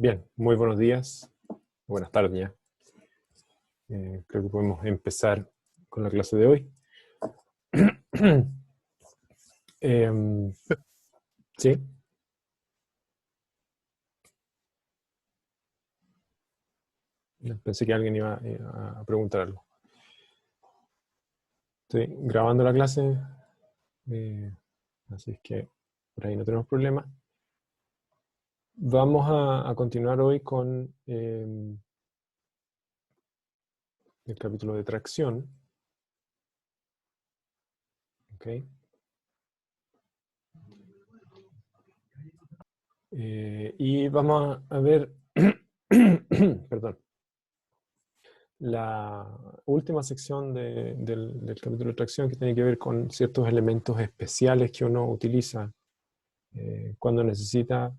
Bien, muy buenos días, buenas tardes ya. Creo que podemos empezar con la clase de hoy. Em, ¿Sí? Pensé que alguien iba a preguntar algo. Estoy grabando la clase, así es que por ahí no tenemos problema. Vamos a continuar hoy con el capítulo de tracción. ¿Okay? Y vamos a ver, perdón, la última sección del capítulo de tracción, que tiene que ver con ciertos elementos especiales que uno utiliza cuando necesita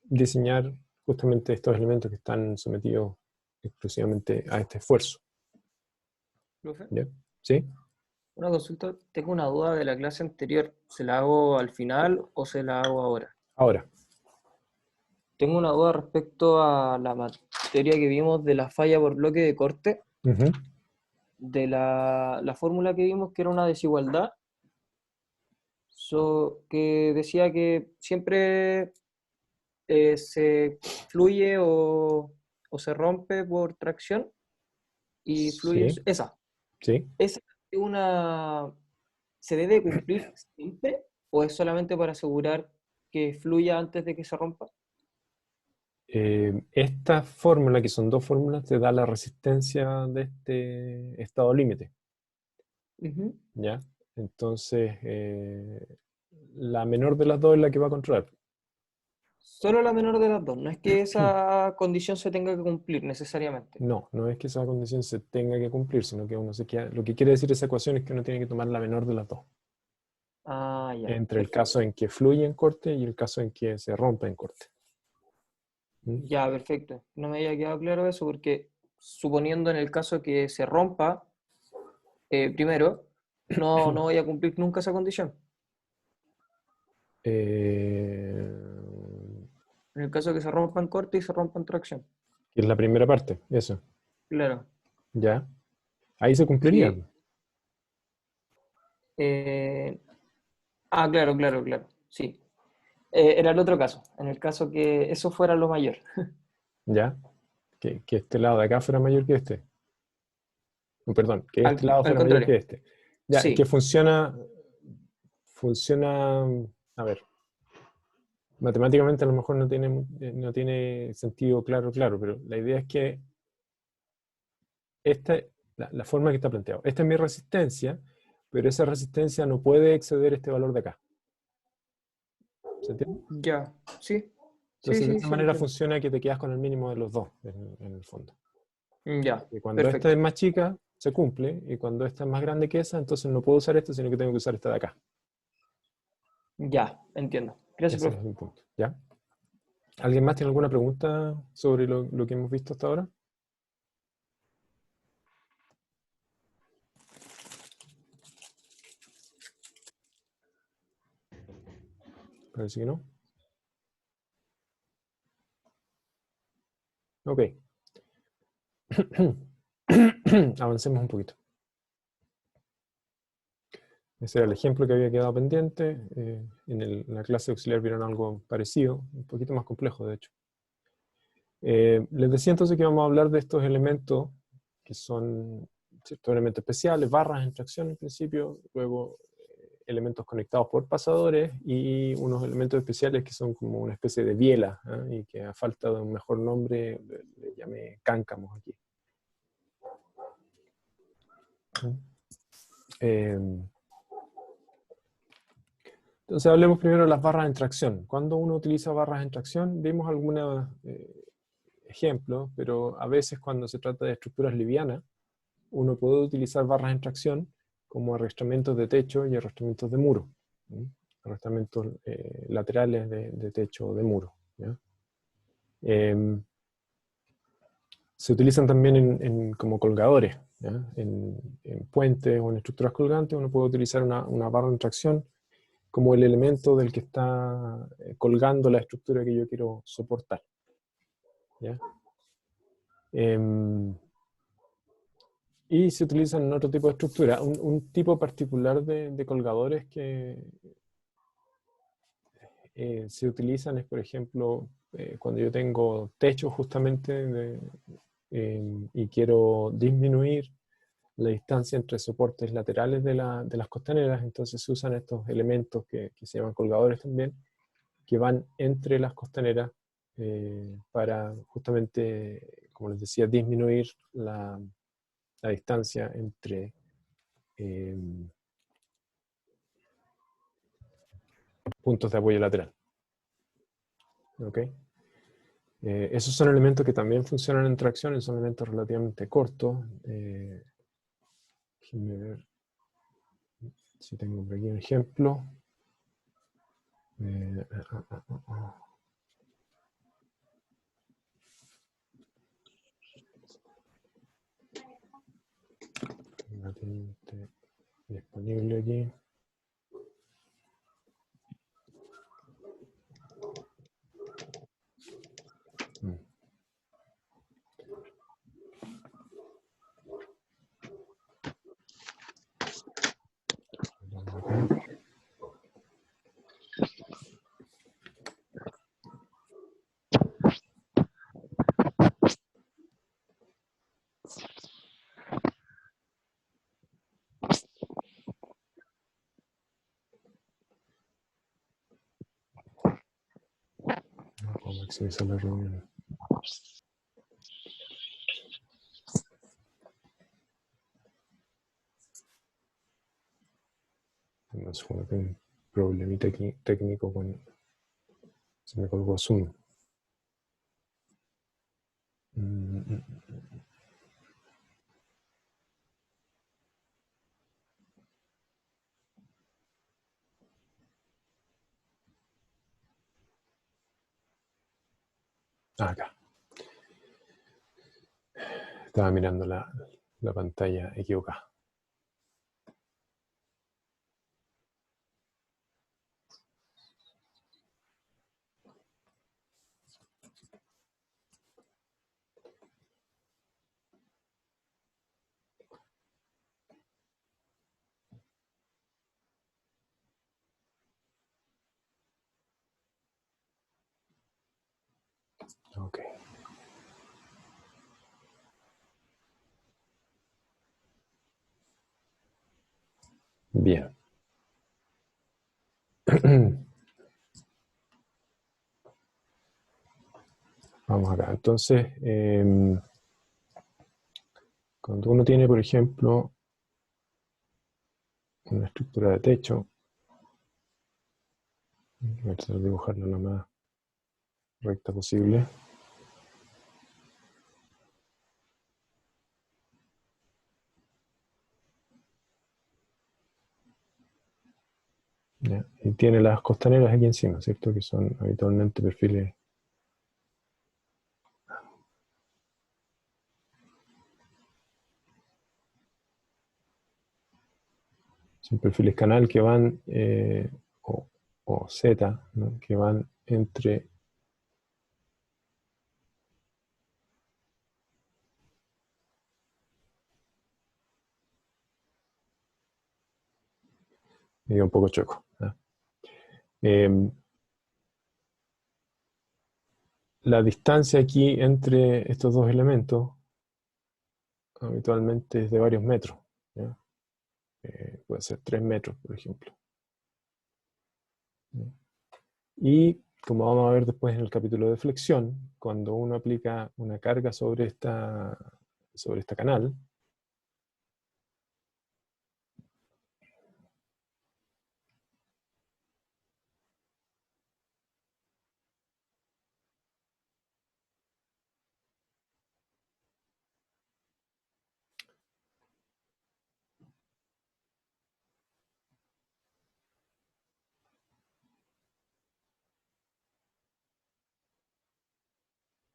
diseñar justamente estos elementos que están sometidos exclusivamente a este esfuerzo. Profe, ¿Bien? ¿Sí? una consulta, tengo una duda de la clase anterior, ¿se la hago al final o se la hago ahora? Ahora. Tengo una duda respecto a la materia que vimos de la falla por bloque de corte, Ujú. de la fórmula que vimos que era una desigualdad, que decía que siempre se fluye o se rompe por tracción y fluye Sí, esa. sí. ¿Es una, se debe cumplir siempre o es solamente para asegurar que fluya antes de que se rompa? Esta fórmula, que son dos fórmulas, te da la resistencia de este estado límite. Ujú. ¿Ya? Entonces, la menor de las dos es la que va a controlar. Solo la menor de las dos, no es que esa condición se tenga que cumplir necesariamente. No, no es que esa condición se tenga que cumplir, sino que uno se queda, lo que quiere decir esa ecuación es que uno tiene que tomar la menor de las dos, Ah, ya, entre el perfecto. caso en que fluye en corte y el caso en que se rompe en corte. ¿Mm? Ya, perfecto. No me había quedado claro eso porque suponiendo en el caso que se rompa, primero, no voy a cumplir nunca esa condición. Eh, En el caso que se rompa en corte y se rompa en tracción. que es la primera parte, eso, Claro. ¿ya? Ahí se cumpliría. Y, eh, claro, claro, claro. Sí. Era el otro caso, en el caso que eso fuera lo mayor. ¿Ya? Que este lado de acá fuera mayor que este. Perdón, que este lado Al fuera mayor que contrario. este. Ya, que Sí. funciona, a ver, matemáticamente a lo mejor no tiene sentido claro, pero la idea es que esta, la forma que está planteado, esta es mi resistencia, pero esa resistencia no puede exceder este valor de acá. ¿Se entiende? Ya. Sí. Sí, Entonces, de sí, esa sí, manera entiendo. funciona que te quedas con el mínimo de los dos, en el fondo. Ya. Y cuando esta es Perfecto. más chica, se cumple, y cuando esta es más grande que esa, entonces no puedo usar esta, sino que tengo que usar esta de acá. Ya. Entiendo. Gracias, Ese es profe. el punto, ¿ya? ¿Alguien más tiene alguna pregunta sobre lo que hemos visto hasta ahora? Parece que no. Ok. Avancemos un poquito. Ese era el ejemplo que había quedado pendiente. En la clase auxiliar vieron algo parecido, un poquito más complejo, de hecho. Les decía entonces que vamos a hablar de estos elementos que son ciertos elementos especiales, barras en tracción en principio, luego elementos conectados por pasadores y unos elementos especiales que son como una especie de biela, y que a falta de un mejor nombre le llamé cáncamos aquí. Eh, entonces hablemos primero de las barras en tracción. Cuando uno utiliza barras en tracción, vimos algunos ejemplos, pero a veces cuando se trata de estructuras livianas, uno puede utilizar barras en tracción como arrastramientos de techo y arrastramientos de muro. ¿Sí? Arrastramientos laterales de techo o de muro. ¿Ya? Se utilizan también como colgadores. ¿Ya? En puentes o en estructuras colgantes uno puede utilizar una barra en tracción como el elemento del que está colgando la estructura que yo quiero soportar. ¿ya? Y se utilizan en otro tipo de estructura. Un tipo particular de colgadores que se utilizan es, por ejemplo, cuando yo tengo techo justamente y quiero disminuir la distancia entre soportes laterales de las costaneras, entonces se usan estos elementos que se llaman colgadores también, que van entre las costaneras para justamente, como les decía, disminuir la distancia entre puntos de apoyo lateral. ¿Ok? Esos son elementos que también funcionan en tracción, son elementos relativamente cortos. Déjenme ver si tengo por aquí un ejemplo. Eh, ah, ah, ah, ah. Relativamente disponible aquí. Vamos a maximizar la reunión. No sé, tengo un problemita aquí técnico con... Se me colgó Zoom. Acá. Estaba mirando la pantalla equivocada. Ok. Bien. Vamos acá. Entonces, cuando uno tiene, por ejemplo, una estructura de techo, voy a tratar de dibujarla lo más recta posible. ¿Ya? Y tiene las costaneras aquí encima, ¿cierto? Que son habitualmente perfiles. Son perfiles canal que van, o Z, ¿no? Que van entre medio un poco chueco, ¿no? La distancia aquí entre estos dos elementos habitualmente es de varios metros, ¿ya? Puede ser 3 metros, por ejemplo. ¿Ya? Y como vamos a ver después en el capítulo de flexión, cuando uno aplica una carga sobre esta canal,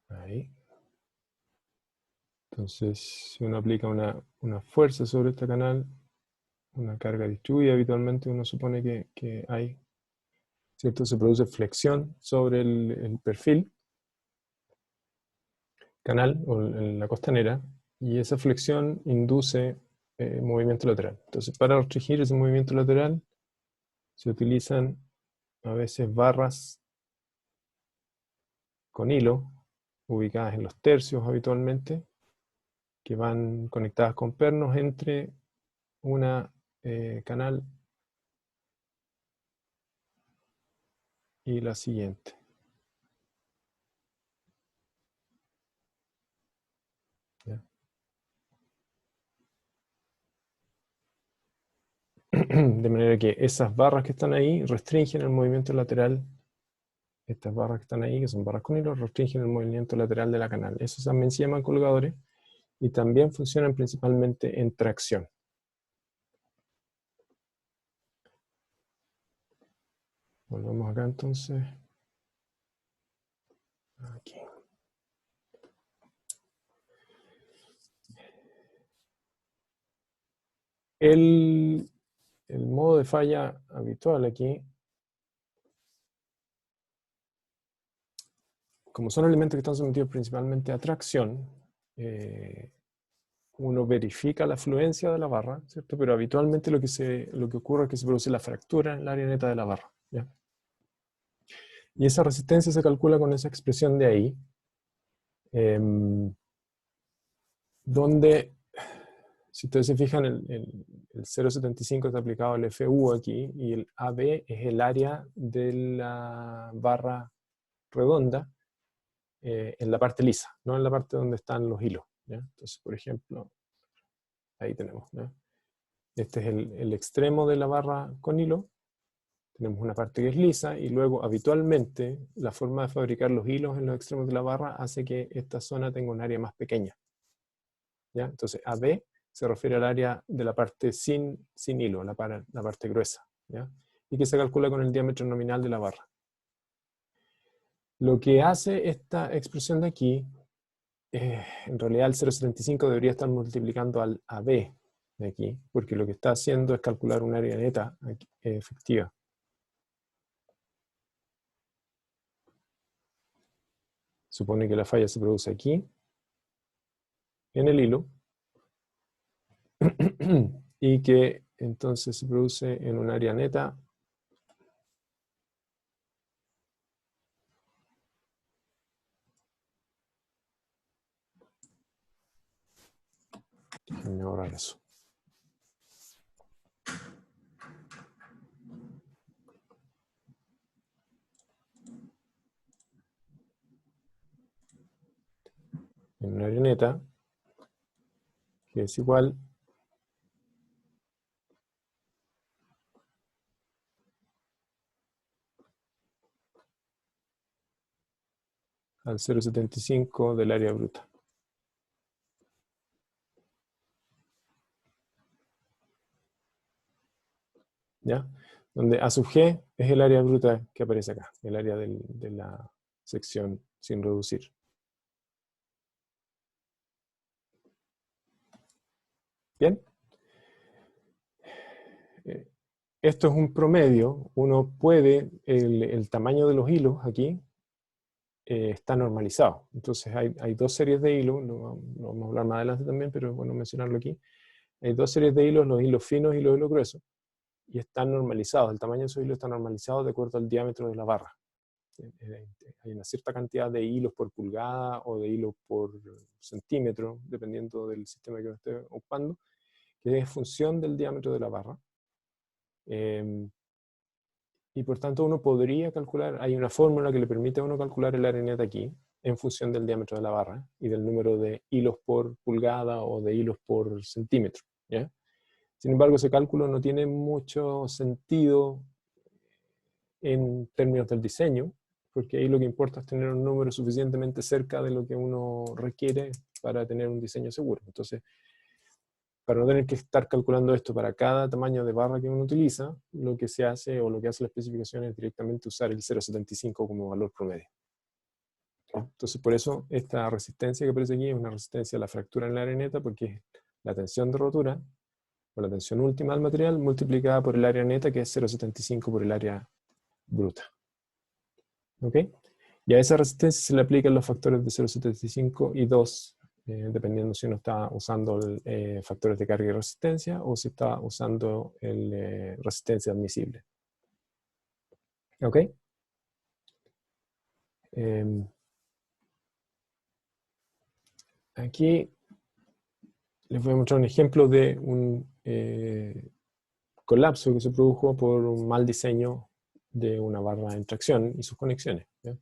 ahí. Entonces, si uno aplica una fuerza sobre este canal, una carga distribuida, habitualmente uno supone que hay, ¿cierto? Se produce flexión sobre el perfil. canal o en la costanera, y esa flexión induce movimiento lateral. Entonces, para restringir ese movimiento lateral, se utilizan a veces barras con hilo, ubicadas en los tercios habitualmente, que van conectadas con pernos entre una canal y la siguiente. ¿Ya? De manera que esas barras que están ahí restringen el movimiento lateral. Estas barras que están ahí, que son barras con hilo, restringen el movimiento lateral de la canal. Esos también se llaman colgadores y también funcionan principalmente en tracción. Volvamos acá entonces. Aquí. El modo de falla habitual aquí, como son elementos que están sometidos principalmente a tracción, uno verifica la fluencia de la barra, ¿cierto? Pero habitualmente lo que ocurre es que se produce la fractura en el área neta de la barra, ¿ya? Y esa resistencia se calcula con esa expresión de ahí, donde, si ustedes se fijan, el 0,75 está aplicado al FU aquí, y el AB es el área de la barra redonda en la parte lisa, no en la parte donde están los hilos, ¿ya? Entonces, por ejemplo, ahí tenemos, ¿ya? Este es el extremo de la barra con hilo. Tenemos una parte que es lisa y luego habitualmente la forma de fabricar los hilos en los extremos de la barra hace que esta zona tenga un área más pequeña, ¿ya? Entonces AB se refiere al área de la parte sin hilo, la parte gruesa, ¿ya? Y que se calcula con el diámetro nominal de la barra. Lo que hace esta expresión de aquí, en realidad el 0,75 debería estar multiplicando al AB de aquí, porque lo que está haciendo es calcular un área neta efectiva. Supone que la falla se produce aquí, en el hilo, y que entonces se produce en un área neta déjenme ahorrar eso. En un área neta que es igual al 0,75 del área bruta. ¿Ya? Donde A sub G es el área bruta que aparece acá, el área de la sección sin reducir. ¿Bien? Esto es un promedio. Uno puede, el tamaño de los hilos aquí está normalizado. Entonces hay dos series de hilos, lo vamos a hablar más adelante también, pero es bueno mencionarlo aquí. Hay dos series de hilos, los hilos finos y los hilos gruesos, y están normalizados. El tamaño de esos hilos está normalizado de acuerdo al diámetro de la barra. Hay una cierta cantidad de hilos por pulgada o de hilos por centímetro, dependiendo del sistema que uno esté ocupando, que es función del diámetro de la barra. Y por tanto uno podría calcular, hay una fórmula que le permite a uno calcular el área neta aquí, en función del diámetro de la barra y del número de hilos por pulgada o de hilos por centímetro, ¿ya? Sin embargo, ese cálculo no tiene mucho sentido en términos del diseño, porque ahí lo que importa es tener un número suficientemente cerca de lo que uno requiere para tener un diseño seguro. Entonces, para no tener que estar calculando esto para cada tamaño de barra que uno utiliza, lo que se hace o lo que hace la especificación es directamente usar el 0,75 como valor promedio. Entonces, por eso esta resistencia que aparece aquí es una resistencia a la fractura en la área neta, porque es la tensión de rotura o la tensión última del material multiplicada por el área neta, que es 0,75 por el área bruta. ¿Ok? Y a esa resistencia se le aplican los factores de 0,75 y 2, dependiendo si uno está usando factores de carga y resistencia o si está usando resistencia admisible. ¿Ok? Aquí les voy a mostrar un ejemplo de un colapso que se produjo por un mal diseño de una barra en tracción y sus conexiones, ¿ya?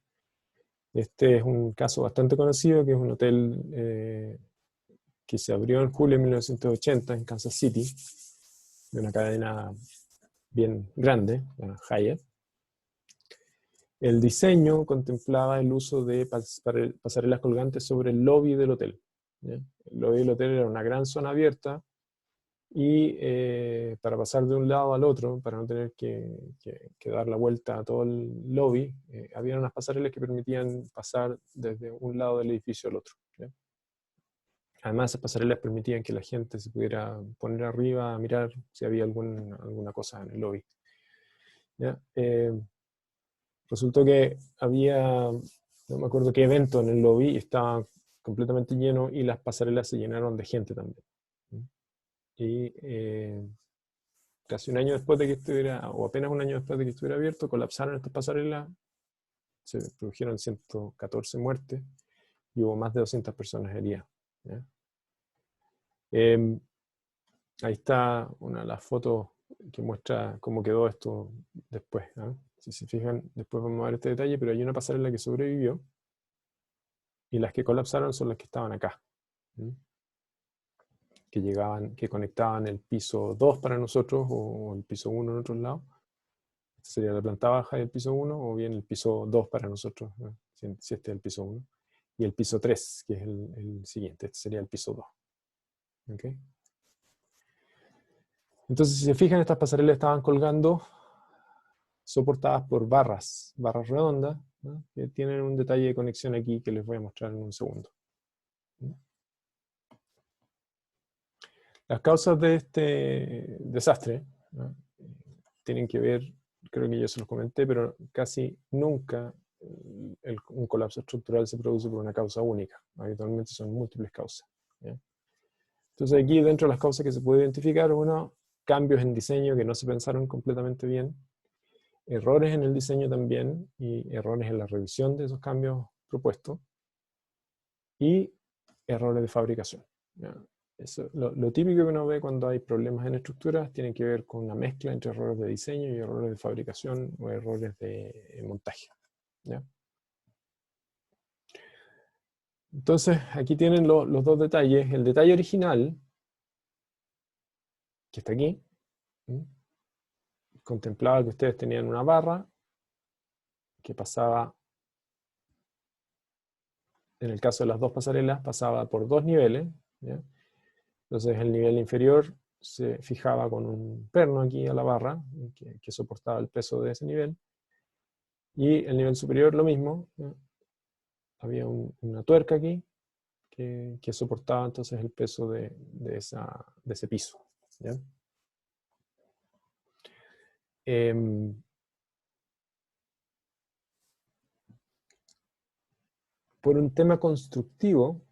Este es un caso bastante conocido, que es un hotel que se abrió en julio de 1980 en Kansas City, de una cadena bien grande, la Hyatt. El diseño contemplaba el uso de pasarelas colgantes sobre el lobby del hotel, ¿ya? El lobby del hotel era una gran zona abierta y para pasar de un lado al otro, para no tener que dar la vuelta a todo el lobby, había unas pasarelas que permitían pasar desde un lado del edificio al otro, ¿ya? Además, esas pasarelas permitían que la gente se pudiera poner arriba a mirar si había alguna cosa en el lobby, ¿ya? Resultó que había, no me acuerdo qué evento en el lobby, y estaba completamente lleno y las pasarelas se llenaron de gente también. Y casi un año después de que estuviera, o apenas un año después de que estuviera abierto, colapsaron estas pasarelas, se produjeron 114 muertes y hubo más de 200 personas heridas, ¿ya? Ahí está una de las fotos que muestra cómo quedó esto después, ¿no? Si se fijan, después vamos a ver este detalle, pero hay una pasarela que sobrevivió y las que colapsaron son las que estaban acá, ¿sí? Que conectaban el piso 2 para nosotros o el piso 1 en otros lados. Esta sería la planta baja y el piso 1, o bien el piso 2 para nosotros, ¿no? Si este es el piso 1. Y el piso 3, que es el siguiente, este sería el piso 2. ¿Okay? Entonces, si se fijan, estas pasarelas estaban colgando soportadas por barras redondas, ¿no? Que tienen un detalle de conexión aquí que les voy a mostrar en un segundo. Las causas de este desastre, ¿no? Tienen que ver, creo que yo se los comenté, pero casi nunca un colapso estructural se produce por una causa única. Habitualmente son múltiples causas, ¿ya? Entonces aquí, dentro de las causas que se puede identificar, uno, cambios en diseño que no se pensaron completamente bien, errores en el diseño también y errores en la revisión de esos cambios propuestos, y errores de fabricación, ¿ya? Eso, lo típico que uno ve cuando hay problemas en estructuras tiene que ver con una mezcla entre errores de diseño y errores de fabricación o errores de montaje, ¿ya? Entonces, aquí tienen los dos detalles. El detalle original, que está aquí, ¿sí? Contemplaba que ustedes tenían una barra que pasaba, en el caso de las dos pasarelas, pasaba por dos niveles, ¿ya? Entonces el nivel inferior se fijaba con un perno aquí a la barra, que soportaba el peso de ese nivel, y el nivel superior lo mismo, ¿ya? Había una tuerca aquí que soportaba entonces el peso de ese piso, ¿ya? Por un tema constructivo,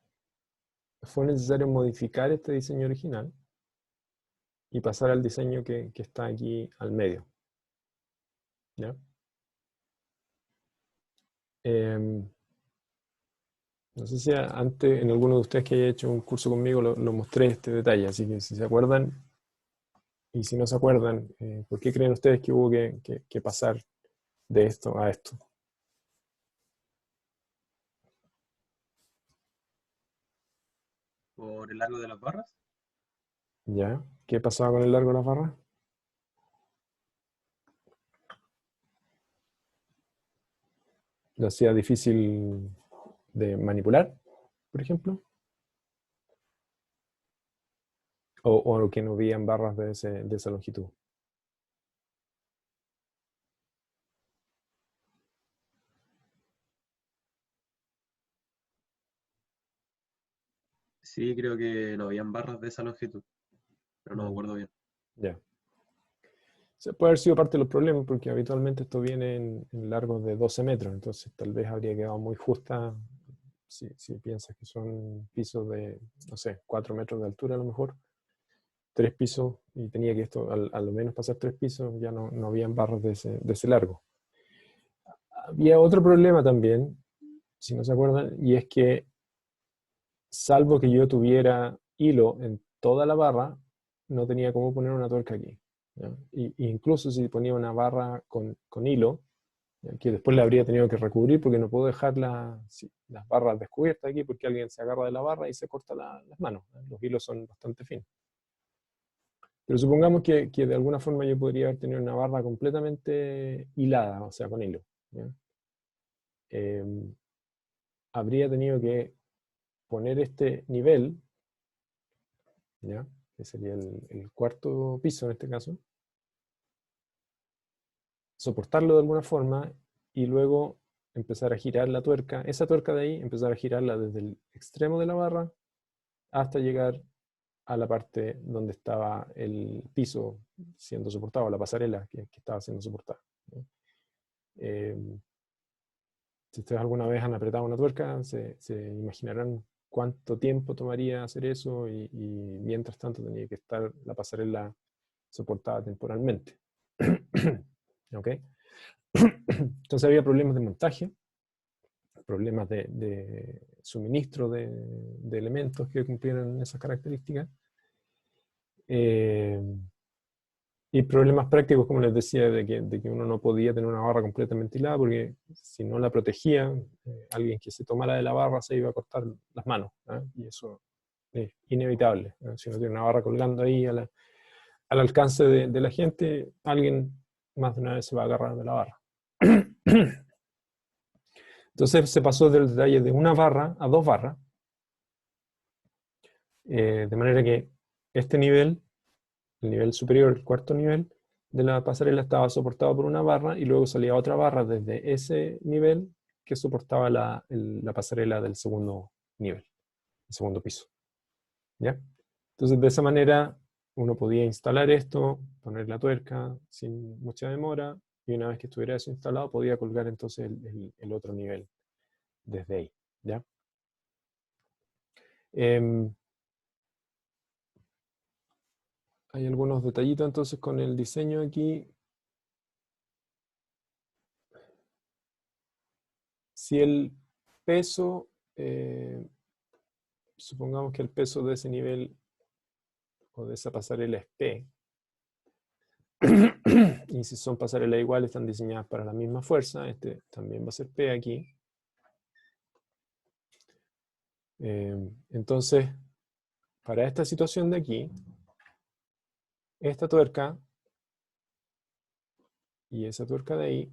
fue necesario modificar este diseño original y pasar al diseño que está aquí al medio, ¿ya? No sé si antes, en alguno de ustedes que haya hecho un curso conmigo, lo mostré este detalle, así que si se acuerdan, y si no se acuerdan, ¿por qué creen ustedes que hubo que pasar de esto a esto? Por el largo de las barras. ¿Ya? ¿Qué pasaba con el largo de las barras? ¿Lo hacía difícil de manipular, por ejemplo? ¿O que no habían barras de esa longitud? Sí, creo que no habían barras de esa longitud, pero no me acuerdo bien. Ya. sea, puede haber sido parte de los problemas, porque habitualmente esto viene en largos de 12 metros, entonces tal vez habría quedado muy justa si piensas que son pisos de, no sé, 4 metros de altura a lo mejor, 3 pisos, y tenía que esto a lo menos pasar 3 pisos, ya no habían barras de ese largo. Había otro problema también, si no se acuerdan, y es que salvo que yo tuviera hilo en toda la barra, no tenía cómo poner una tuerca aquí, ¿ya? Y incluso si ponía una barra con hilo, ¿ya? Que después la habría tenido que recubrir porque no puedo dejar las barras descubiertas aquí porque alguien se agarra de la barra y se corta las manos, ¿ya? Los hilos son bastante finos. Pero supongamos que de alguna forma yo podría haber tenido una barra completamente hilada, o sea, con hilo, ¿ya? Habría tenido que poner este nivel, ¿ya? Que sería el cuarto piso en este caso, soportarlo de alguna forma y luego empezar a girar la tuerca, esa tuerca de ahí, empezar a girarla desde el extremo de la barra hasta llegar a la parte donde estaba el piso siendo soportado, la pasarela que estaba siendo soportada, ¿no? Si ustedes alguna vez han apretado una tuerca, se imaginarán cuánto tiempo tomaría hacer eso y mientras tanto tenía que estar la pasarela soportada temporalmente. ¿Ok? Entonces había problemas de montaje, problemas de suministro de elementos que cumplieran esas características, y problemas prácticos, como les decía, de que uno no podía tener una barra completamente hilada porque si no la protegía, alguien que se tomara de la barra se iba a cortar las manos, ¿eh? Y eso es inevitable, ¿eh? Si uno tiene una barra colgando ahí al alcance de la gente, alguien más de una vez se va a agarrar de la barra. Entonces se pasó del detalle de una barra a 2 barras, de manera que este nivel, el nivel superior, el cuarto nivel de la pasarela, estaba soportado por una barra y luego salía otra barra desde ese nivel que soportaba la pasarela del segundo nivel, el segundo piso, ¿ya? Entonces de esa manera uno podía instalar esto, poner la tuerca sin mucha demora, y una vez que estuviera eso instalado podía colgar entonces el otro nivel desde ahí, ¿ya? Hay algunos detallitos entonces con el diseño aquí. Si el peso, supongamos que el peso de ese nivel o de esa pasarela es P, y si son pasarelas iguales, están diseñadas para la misma fuerza, este también va a ser P aquí. Entonces, para esta situación de aquí, esta tuerca y esa tuerca de ahí,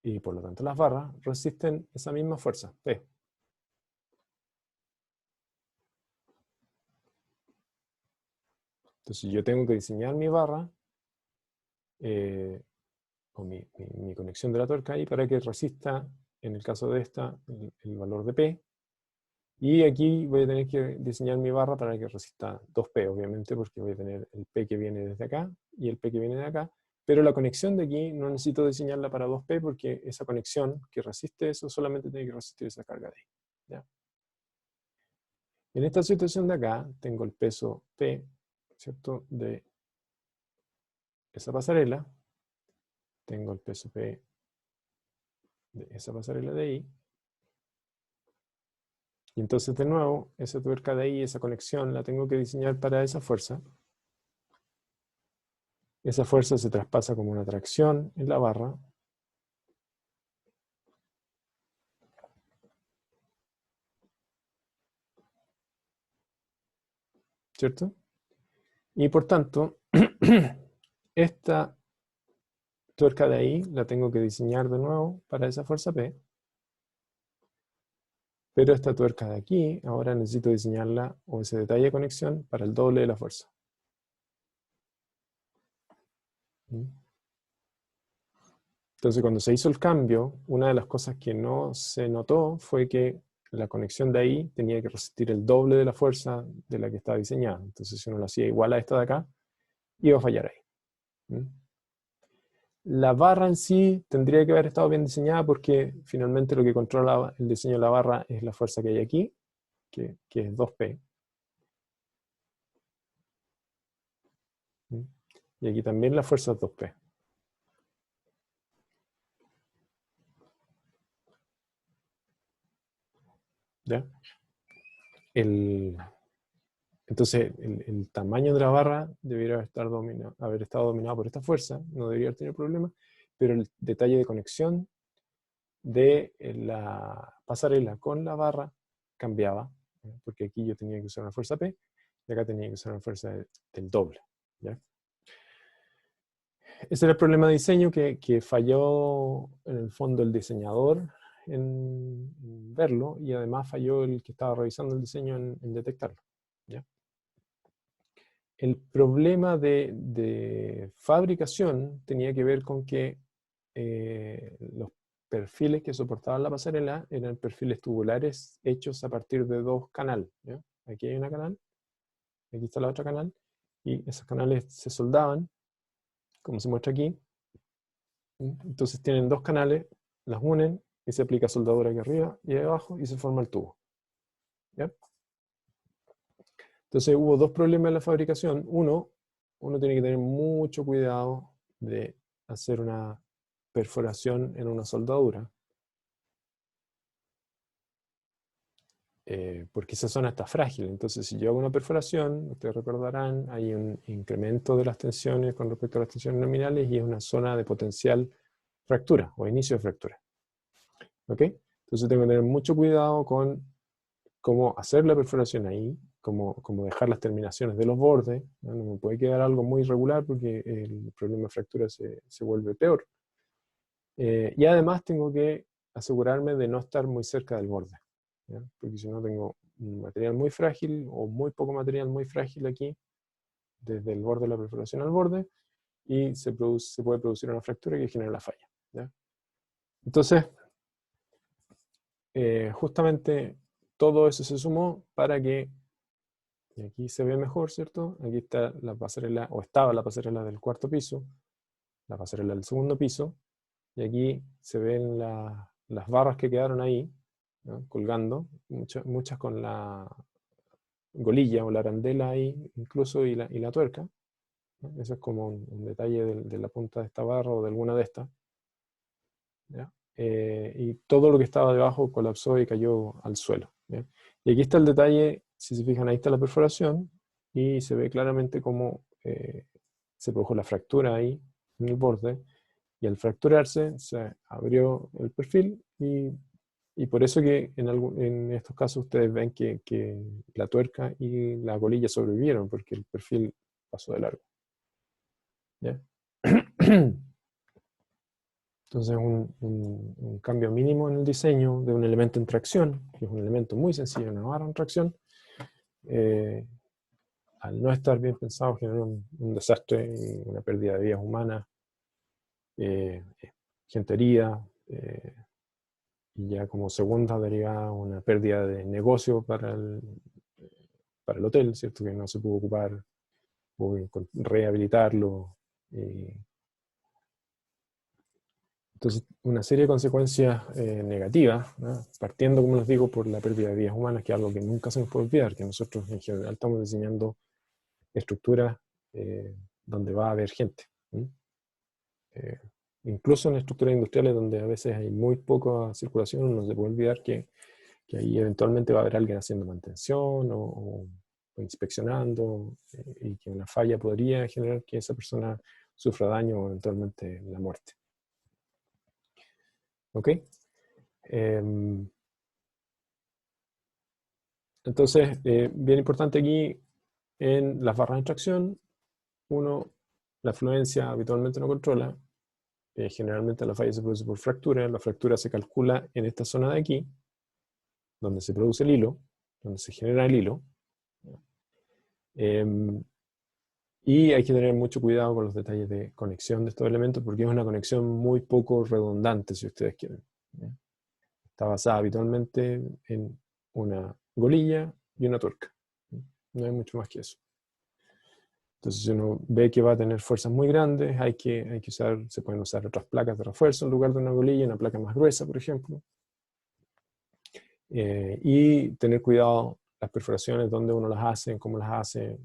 y por lo tanto las barras, resisten esa misma fuerza, P. Entonces yo tengo que diseñar mi barra, o mi conexión de la tuerca ahí, para que resista, en el caso de esta, el valor de P. Y aquí voy a tener que diseñar mi barra para que resista 2P, obviamente, porque voy a tener el P que viene desde acá y el P que viene de acá. Pero la conexión de aquí no necesito diseñarla para 2P porque esa conexión que resiste eso solamente tiene que resistir esa carga de ahí, ¿ya? En esta situación de acá tengo el peso P, ¿cierto?, de esa pasarela. Tengo el peso P de esa pasarela de ahí. Y entonces de nuevo, esa tuerca de ahí, esa conexión, la tengo que diseñar para esa fuerza. Esa fuerza se traspasa como una tracción en la barra. ¿Cierto? Y por tanto, esta tuerca de ahí la tengo que diseñar de nuevo para esa fuerza P. Pero esta tuerca de aquí, ahora necesito diseñarla, o ese detalle de conexión, para el doble de la fuerza. Entonces, cuando se hizo el cambio, una de las cosas que no se notó fue que la conexión de ahí tenía que resistir el doble de la fuerza de la que estaba diseñada. Entonces, si uno lo hacía igual a esta de acá, iba a fallar ahí. ¿Mm? La barra en sí tendría que haber estado bien diseñada porque finalmente lo que controla el diseño de la barra es la fuerza que hay aquí, que es 2P. ¿Mm? Y aquí también la fuerza es 2P. ¿Ya? Entonces, el tamaño de la barra debería haber estado dominado por esta fuerza, no debería haber tenido problemas, pero el detalle de conexión de la pasarela con la barra cambiaba, ¿ya? Porque aquí yo tenía que usar una fuerza P y acá tenía que usar una fuerza del doble. ¿Ya? Ese era el problema de diseño que falló en el fondo el diseñador en verlo y además falló el que estaba revisando el diseño en detectarlo. ¿Ya? El problema de fabricación tenía que ver con que los perfiles que soportaban la pasarela eran perfiles tubulares hechos a partir de dos canales. ¿Ya? Aquí hay una canal, aquí está la otra canal, y esos canales se soldaban, como se muestra aquí. Entonces tienen dos canales, las unen y se aplica soldadura aquí arriba y abajo y se forma el tubo. ¿Ya? Entonces hubo dos problemas en la fabricación. Uno tiene que tener mucho cuidado de hacer una perforación en una soldadura, porque esa zona está frágil. Entonces, si yo hago una perforación, ustedes recordarán, hay un incremento de las tensiones con respecto a las tensiones nominales y es una zona de potencial fractura o inicio de fractura. ¿Ok? Entonces tengo que tener mucho cuidado con cómo hacer la perforación ahí, cómo dejar las terminaciones de los bordes. No me puede quedar algo muy irregular porque el problema de fractura se vuelve peor. Y además tengo que asegurarme de no estar muy cerca del borde, ¿ya? Porque si no tengo un material muy frágil o muy poco material muy frágil aquí, desde el borde de la perforación al borde, y se puede producir una fractura que genera la falla. ¿Ya? Entonces, justamente todo eso se sumó para que, y aquí se ve mejor, ¿cierto? Aquí está la pasarela, o estaba la pasarela del cuarto piso, la pasarela del segundo piso, y aquí se ven las barras que quedaron ahí, ¿no? Colgando, muchas con la golilla o la arandela ahí incluso y la tuerca, ¿no? Eso es como un detalle de la punta de esta barra o de alguna de estas. ¿Ya? Y todo lo que estaba debajo colapsó y cayó al suelo. ¿Ya? Y aquí está el detalle, si se fijan, ahí está la perforación y se ve claramente cómo se produjo la fractura ahí en el borde, y al fracturarse se abrió el perfil y por eso que en estos casos ustedes ven que la tuerca y la colilla sobrevivieron, porque el perfil pasó de largo. ¿Ya? Entonces un cambio mínimo en el diseño de un elemento en tracción, que es un elemento muy sencillo, una barra en tracción, al no estar bien pensado genera un desastre y una pérdida de vidas humanas, eh, gente herida, y ya como segunda daría una pérdida de negocio para el hotel, ¿cierto? Que no se pudo ocupar, hubo que rehabilitarlo. Entonces, una serie de consecuencias negativas, ¿no? Partiendo, como les digo, por la pérdida de vidas humanas, que es algo que nunca se nos puede olvidar, que nosotros en general estamos diseñando estructuras donde va a haber gente. Eh, Incluso en estructuras industriales donde a veces hay muy poca circulación, no se puede olvidar que ahí eventualmente va a haber alguien haciendo mantención o inspeccionando, y que una falla podría generar que esa persona sufra daño o eventualmente la muerte. ¿Ok? Entonces, bien importante aquí en las barras de tracción, uno, la fluencia habitualmente no controla, generalmente la falla se produce por fractura, la fractura se calcula en esta zona de aquí, donde se produce el hilo, donde se genera el hilo. Y hay que tener mucho cuidado con los detalles de conexión de estos elementos porque es una conexión muy poco redundante, si ustedes quieren. Está basada habitualmente en una golilla y una tuerca. No hay mucho más que eso. Entonces, si uno ve que va a tener fuerzas muy grandes, se pueden usar otras placas de refuerzo en lugar de una bolilla, una placa más gruesa, por ejemplo. Y tener cuidado las perforaciones, dónde uno las hace, cómo las hace,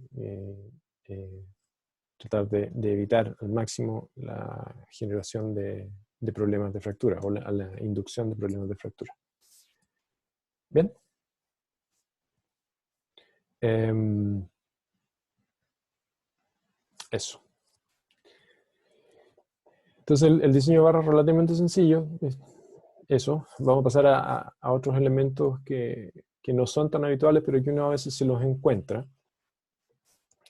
tratar de evitar al máximo la generación de problemas de fractura o la inducción de problemas de fractura. ¿Bien? Eso. Entonces el diseño de barra es relativamente sencillo. Eso. Vamos a pasar a otros elementos que no son tan habituales, pero que uno a veces se los encuentra.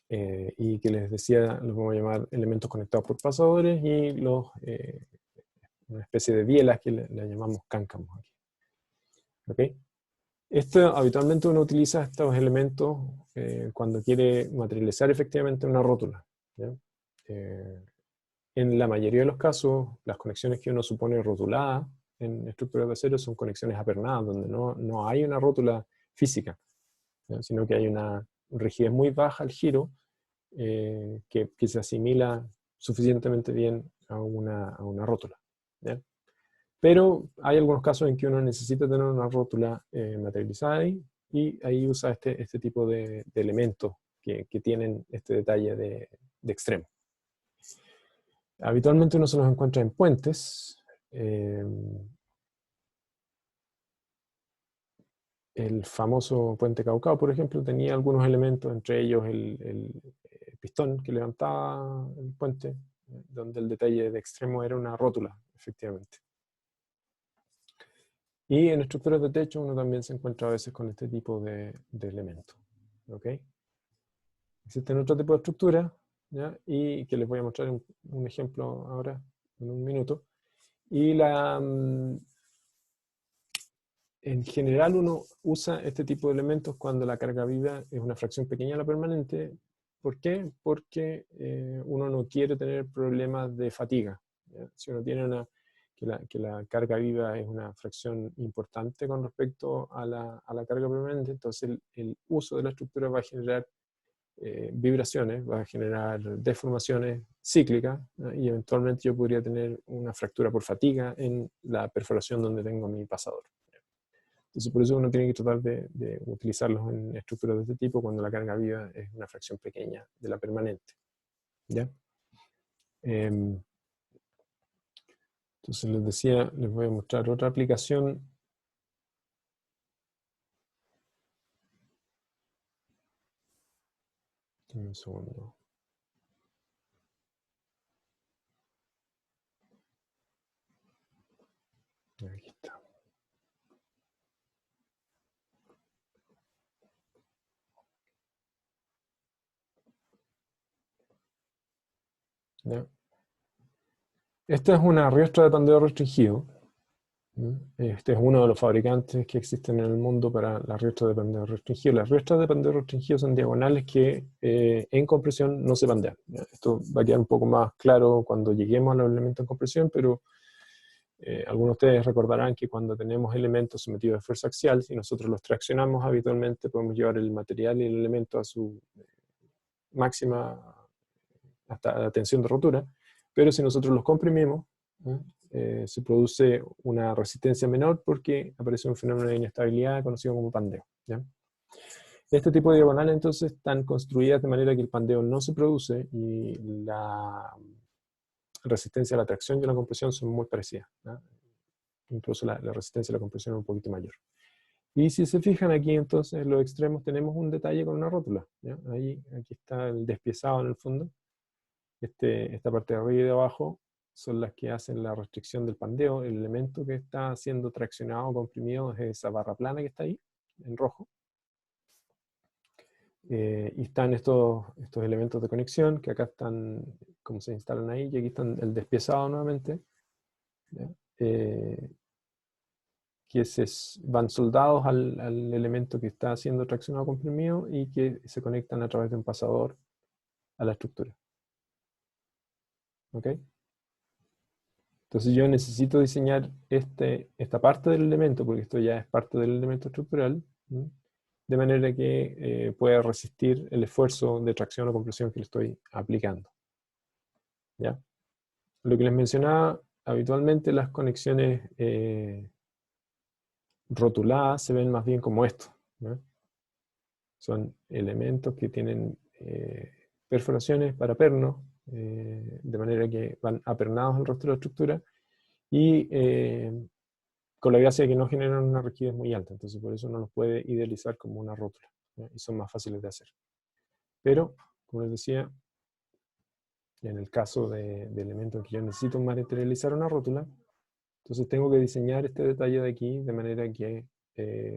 Y que les decía, los vamos a llamar elementos conectados por pasadores y una especie de bielas que le llamamos cáncamos aquí. ¿Okay? Habitualmente uno utiliza estos elementos cuando quiere materializar efectivamente una rótula. ¿Ya? En la mayoría de los casos, las conexiones que uno supone rotuladas en estructuras de acero son conexiones apernadas, donde no hay una rótula física, ¿ya? Sino que hay una rigidez muy baja al giro que se asimila suficientemente bien a una rótula. ¿Ya? Pero hay algunos casos en que uno necesita tener una rótula materializada ahí, y ahí usa este tipo de elementos que tienen este detalle de extremo. Habitualmente uno se los encuentra en puentes. El famoso puente Caucao, por ejemplo, tenía algunos elementos, entre ellos el pistón que levantaba el puente, donde el detalle de extremo era una rótula, efectivamente. Y en estructuras de techo uno también se encuentra a veces con este tipo de elementos. ¿Okay? Existen otro tipo de estructuras, ¿ya? Y que les voy a mostrar un ejemplo ahora, en un minuto. Y en general uno usa este tipo de elementos cuando la carga viva es una fracción pequeña de la permanente. ¿Por qué? Porque uno no quiere tener problemas de fatiga, ¿ya? Si uno tiene que la carga viva es una fracción importante con respecto a la carga permanente, entonces el uso de la estructura va a generar vibraciones, va a generar deformaciones cíclicas, ¿no? Y eventualmente yo podría tener una fractura por fatiga en la perforación donde tengo mi pasador. Entonces por eso uno tiene que tratar de utilizarlos en estructuras de este tipo cuando la carga viva es una fracción pequeña de la permanente. ¿Ya? Entonces les decía, les voy a mostrar otra aplicación. Un segundo. Aquí está. ¿Ya? Esta es una riestra de pandeo restringido. Este es uno de los fabricantes que existen en el mundo para las riestras de pandeo restringido. Las riestras de pandeo restringido son diagonales que en compresión no se pandean. Esto va a quedar un poco más claro cuando lleguemos a los elementos en compresión, pero algunos de ustedes recordarán que cuando tenemos elementos sometidos a fuerza axial, si nosotros los traccionamos habitualmente, podemos llevar el material y el elemento a su máxima hasta la tensión de rotura, pero si nosotros los comprimimos, se produce una resistencia menor porque aparece un fenómeno de inestabilidad conocido como pandeo. ¿Ya? Este tipo de diagonales entonces están construidas de manera que el pandeo no se produce y la resistencia a la tracción y a la compresión son muy parecidas, ¿ya? Incluso la resistencia a la compresión es un poquito mayor. Y si se fijan aquí entonces en los extremos tenemos un detalle con una rótula. ¿Ya? Aquí está el despiezado en el fondo. Esta parte de arriba y de abajo son las que hacen la restricción del pandeo. El elemento que está siendo traccionado o comprimido es esa barra plana que está ahí, en rojo. Y están estos elementos de conexión, que acá están, como se instalan ahí, y aquí están el despiezado nuevamente, que van soldados al elemento que está siendo traccionado o comprimido y que se conectan a través de un pasador a la estructura. ¿Ok? Entonces yo necesito diseñar esta parte del elemento, porque esto ya es parte del elemento estructural, ¿sí? de manera que pueda resistir el esfuerzo de tracción o compresión que le estoy aplicando. ¿Ya? Lo que les mencionaba, habitualmente las conexiones rotuladas se ven más bien como esto, ¿no? Son elementos que tienen perforaciones para pernos, de manera que van apernados al resto de la estructura, y con la gracia de que no generan una rigidez muy alta, entonces por eso no los puede idealizar como una rótula, ¿no? Y son más fáciles de hacer. Pero, como les decía, en el caso de elementos que yo necesito materializar una rótula, entonces tengo que diseñar este detalle de aquí de manera que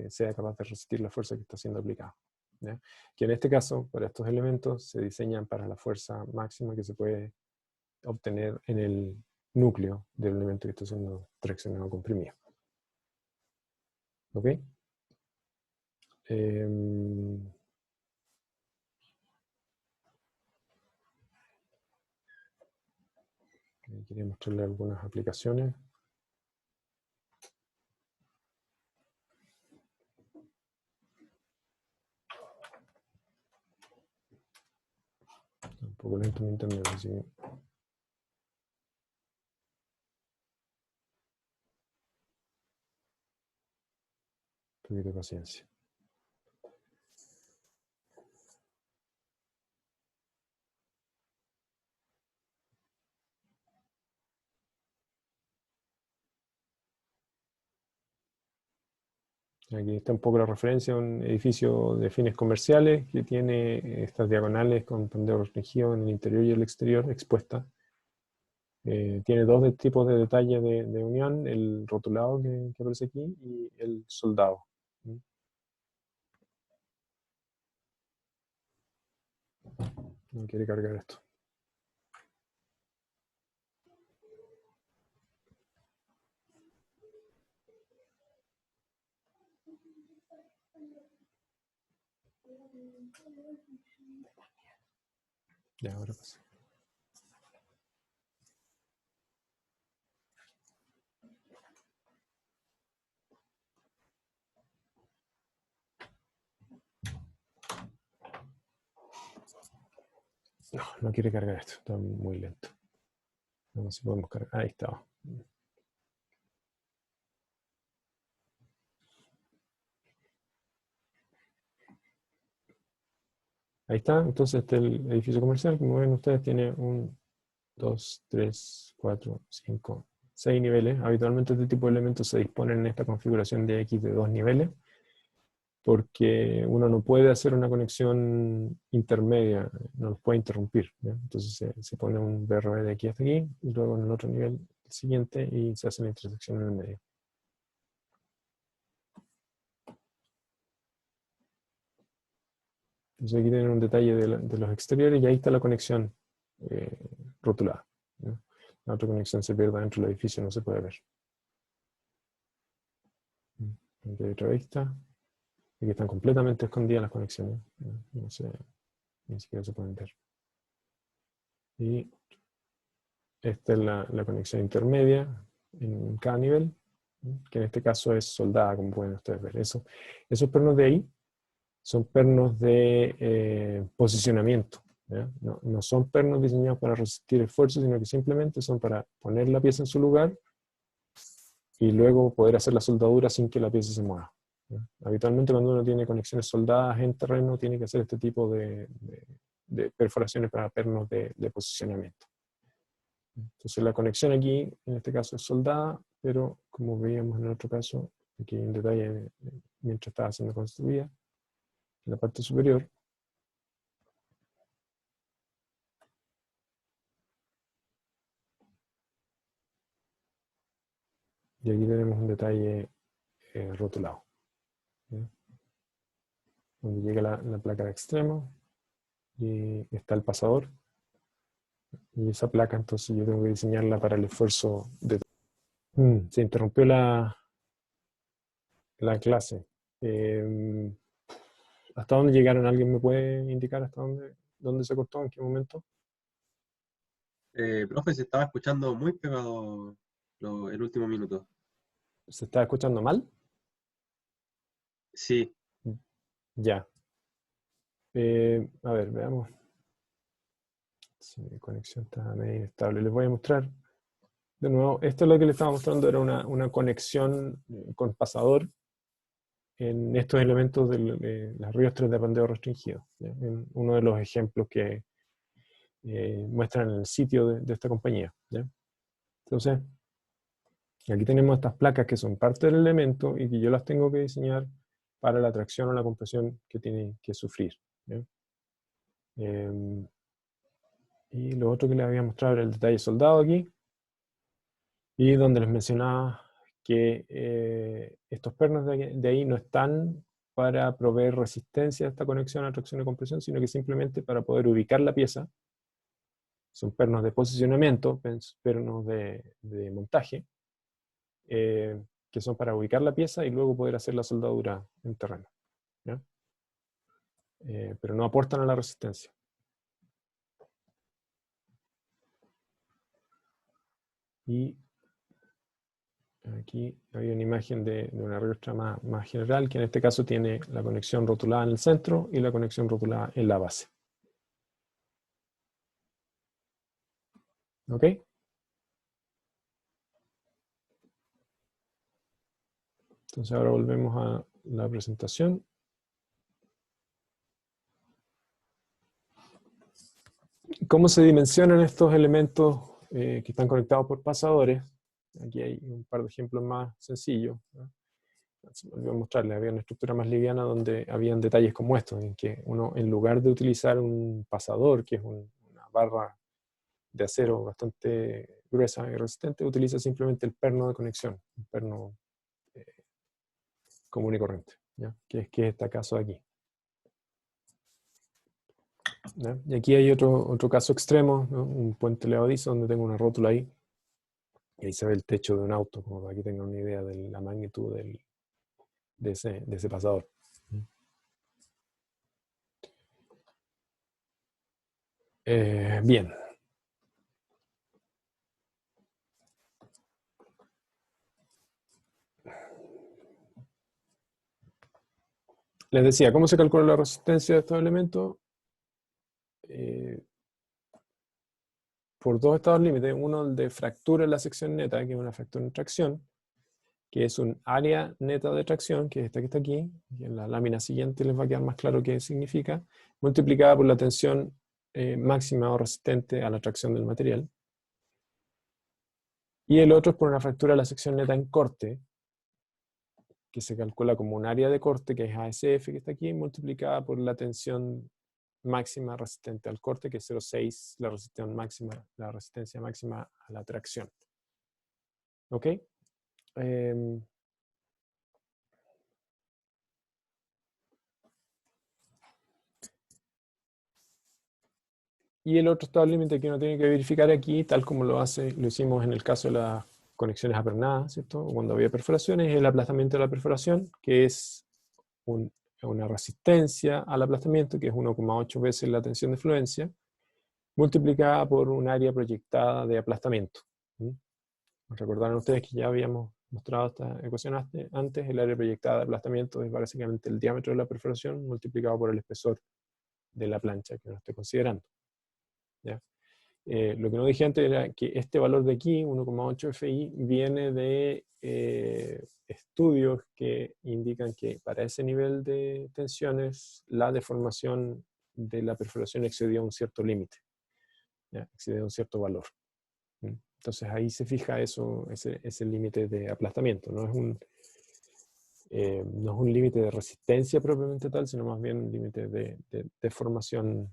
sea capaz de resistir la fuerza que está siendo aplicada, ¿ya? Que en este caso, para estos elementos, se diseñan para la fuerza máxima que se puede obtener en el núcleo del elemento que está siendo traccionado o comprimido. ¿Ok? Quería mostrarle algunas aplicaciones. Un poco lento mi internet, así que un poquito de paciencia. Aquí está un poco la referencia a un edificio de fines comerciales que tiene estas diagonales con pendero restringido en el interior y el exterior expuestas. Tiene dos tipos de detalle de unión, el rotulado que aparece aquí y el soldado. No quiere cargar esto. Ya, ahora pasa. No, no quiere cargar esto, está muy lento. Vamos si podemos cargar. Ahí estaba. Ahí está, entonces este es el edificio comercial. Como ven ustedes, tiene 1, 2, 3, 4, 5, 6 niveles. Habitualmente este tipo de elementos se disponen en esta configuración de X de 2 niveles, porque uno no puede hacer una conexión intermedia, no los puede interrumpir, ¿ya? Entonces se pone un BRB de aquí hasta aquí, y luego en el otro nivel el siguiente, y se hace la intersección en el medio. Entonces aquí tienen un detalle de los exteriores, y ahí está la conexión rotulada, ¿ya? La otra conexión se pierde dentro del edificio, no se puede ver. Aquí hay otra vista. Aquí están completamente escondidas las conexiones, ¿ya? No sé, ni siquiera se pueden ver. Y esta es la conexión intermedia en cada nivel, que en este caso es soldada, como pueden ustedes ver. Esos pernos de ahí son pernos de posicionamiento, ¿ya? No son pernos diseñados para resistir esfuerzo, sino que simplemente son para poner la pieza en su lugar y luego poder hacer la soldadura sin que la pieza se mueva, ¿ya? Habitualmente cuando uno tiene conexiones soldadas en terreno, tiene que hacer este tipo de perforaciones para pernos de posicionamiento. Entonces la conexión aquí, en este caso, es soldada, pero como veíamos en el otro caso, aquí hay un detalle mientras estaba siendo construida, en la parte superior. Y aquí tenemos un detalle rotulado, ¿ya? Donde llega la placa de extremo y está el pasador. Y esa placa entonces yo tengo que diseñarla para el esfuerzo de... se interrumpió la clase. ¿Hasta dónde llegaron? ¿Alguien me puede indicar hasta dónde se cortó? ¿En qué momento? Profe, se estaba escuchando muy pegado el último minuto. ¿Se está escuchando mal? Sí. Ya. A ver, veamos. Si mi conexión está medio inestable. Les voy a mostrar de nuevo. Esto es lo que les estaba mostrando, era una conexión con pasador en estos elementos de las riostras de apandeo restringido. ¿Ya? En uno de los ejemplos que muestran en el sitio de esta compañía. ¿Ya? Entonces, aquí tenemos estas placas que son parte del elemento y que yo las tengo que diseñar para la tracción o la compresión que tiene que sufrir. ¿Ya? Y lo otro que les había mostrado era el detalle soldado aquí, y donde les mencionaba que estos pernos de ahí no están para proveer resistencia a esta conexión a tracción y compresión, sino que simplemente para poder ubicar la pieza. Son pernos de posicionamiento, pernos de montaje, que son para ubicar la pieza y luego poder hacer la soldadura en terreno. ¿Ya? Pero no aportan a la resistencia. Y aquí hay una imagen de una riostra más general, que en este caso tiene la conexión rotulada en el centro y la conexión rotulada en la base. ¿Ok? Entonces ahora volvemos a la presentación. ¿Cómo se dimensionan estos elementos que están conectados por pasadores? Aquí hay un par de ejemplos más sencillos, ¿no? Se me olvidó mostrarles, había una estructura más liviana donde habían detalles como estos, en que uno, en lugar de utilizar un pasador, que es una barra de acero bastante gruesa y resistente, utiliza simplemente el perno de conexión, un perno común y corriente, ¿ya? Que es este caso de aquí. ¿Ya? Y aquí hay otro caso extremo, ¿no? Un puente levadizo donde tengo una rótula ahí, y ahí se ve el techo de un auto, como para que tengan una idea de la magnitud de ese pasador. Bien. Les decía, ¿cómo se calcula la resistencia de estos elementos? Por dos estados límites. Uno, el de fractura en la sección neta, que es una fractura en tracción, que es un área neta de tracción, que es esta que está aquí, y en la lámina siguiente les va a quedar más claro qué significa, multiplicada por la tensión máxima o resistente a la tracción del material. Y el otro es por una fractura de la sección neta en corte, que se calcula como un área de corte, que es ASF, que está aquí, multiplicada por la tensión máxima resistente al corte, que es 0,6, la resistencia máxima a la tracción. ¿Ok? Y el otro estado límite que uno tiene que verificar aquí, tal como lo hicimos en el caso de las conexiones apernadas, ¿cierto? Cuando había perforaciones, es el aplastamiento de la perforación, que es una resistencia al aplastamiento, que es 1,8 veces la tensión de fluencia, multiplicada por un área proyectada de aplastamiento. Recordarán ustedes que ya habíamos mostrado esta ecuación antes, el área proyectada de aplastamiento es básicamente el diámetro de la perforación multiplicado por el espesor de la plancha que uno esté considerando. ¿Ya? Lo que no dije antes era que este valor de aquí, 1,8 FI, viene de estudios que indican que para ese nivel de tensiones la deformación de la perforación excedió un cierto límite, excedió un cierto valor. Entonces ahí se fija ese límite de aplastamiento. No es un límite de resistencia propiamente tal, sino más bien un límite de deformación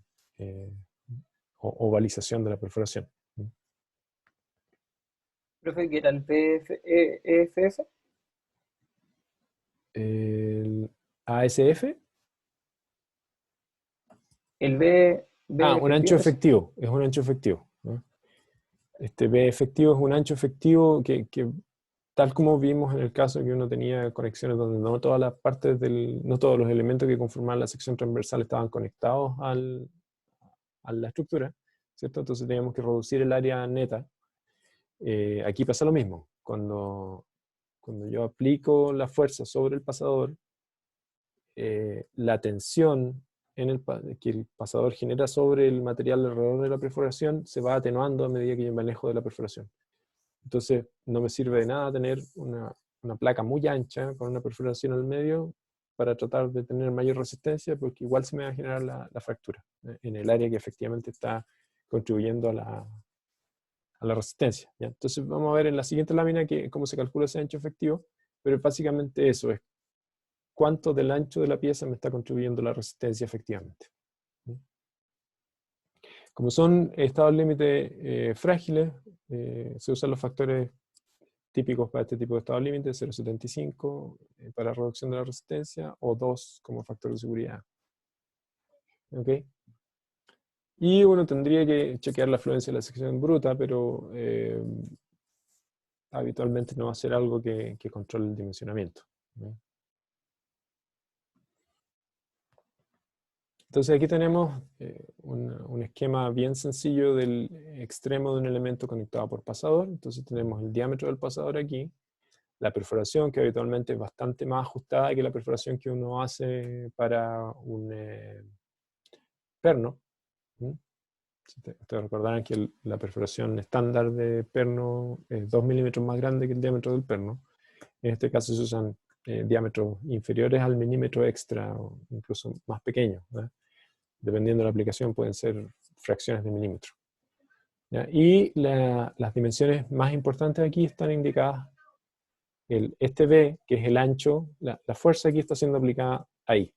o ovalización de la perforación. Profe, ¿qué era el EFF? El ASF. El B Un ancho efectivo es efectivo. Es un ancho efectivo, ¿no? Este B efectivo es un ancho efectivo que tal como vimos en el caso que uno tenía conexiones donde no todas las partes no todos los elementos que conformaban la sección transversal estaban conectados a la estructura, ¿cierto? Entonces teníamos que reducir el área neta. Aquí pasa lo mismo. Cuando yo aplico la fuerza sobre el pasador, la tensión que el pasador genera sobre el material alrededor de la perforación se va atenuando a medida que yo me alejo de la perforación. Entonces, no me sirve de nada tener una placa muy ancha con una perforación al medio para tratar de tener mayor resistencia, porque igual se me va a generar la fractura en el área que efectivamente está contribuyendo a la resistencia, ¿ya? Entonces vamos a ver en la siguiente lámina cómo se calcula ese ancho efectivo, pero básicamente eso es cuánto del ancho de la pieza me está contribuyendo la resistencia efectivamente. Como son estados límite frágiles, se usan los factores típicos para este tipo de estado límite, 0,75 para reducción de la resistencia, o 2 como factor de seguridad. ¿Ok? Y uno tendría que chequear la fluencia de la sección bruta, pero habitualmente no va a ser algo que controle el dimensionamiento, ¿no? Entonces aquí tenemos un esquema bien sencillo del extremo de un elemento conectado por pasador. Entonces tenemos el diámetro del pasador aquí, la perforación, que habitualmente es bastante más ajustada que la perforación que uno hace para un perno. Ustedes recordarán que la perforación estándar de perno es 2 milímetros más grande que el diámetro del perno. En este caso se usan diámetros inferiores al milímetro extra, o incluso más pequeños, ¿no? Dependiendo de la aplicación pueden ser fracciones de milímetro, ¿ya? Y las dimensiones más importantes aquí están indicadas. Este B, que es el ancho, la fuerza aquí está siendo aplicada ahí.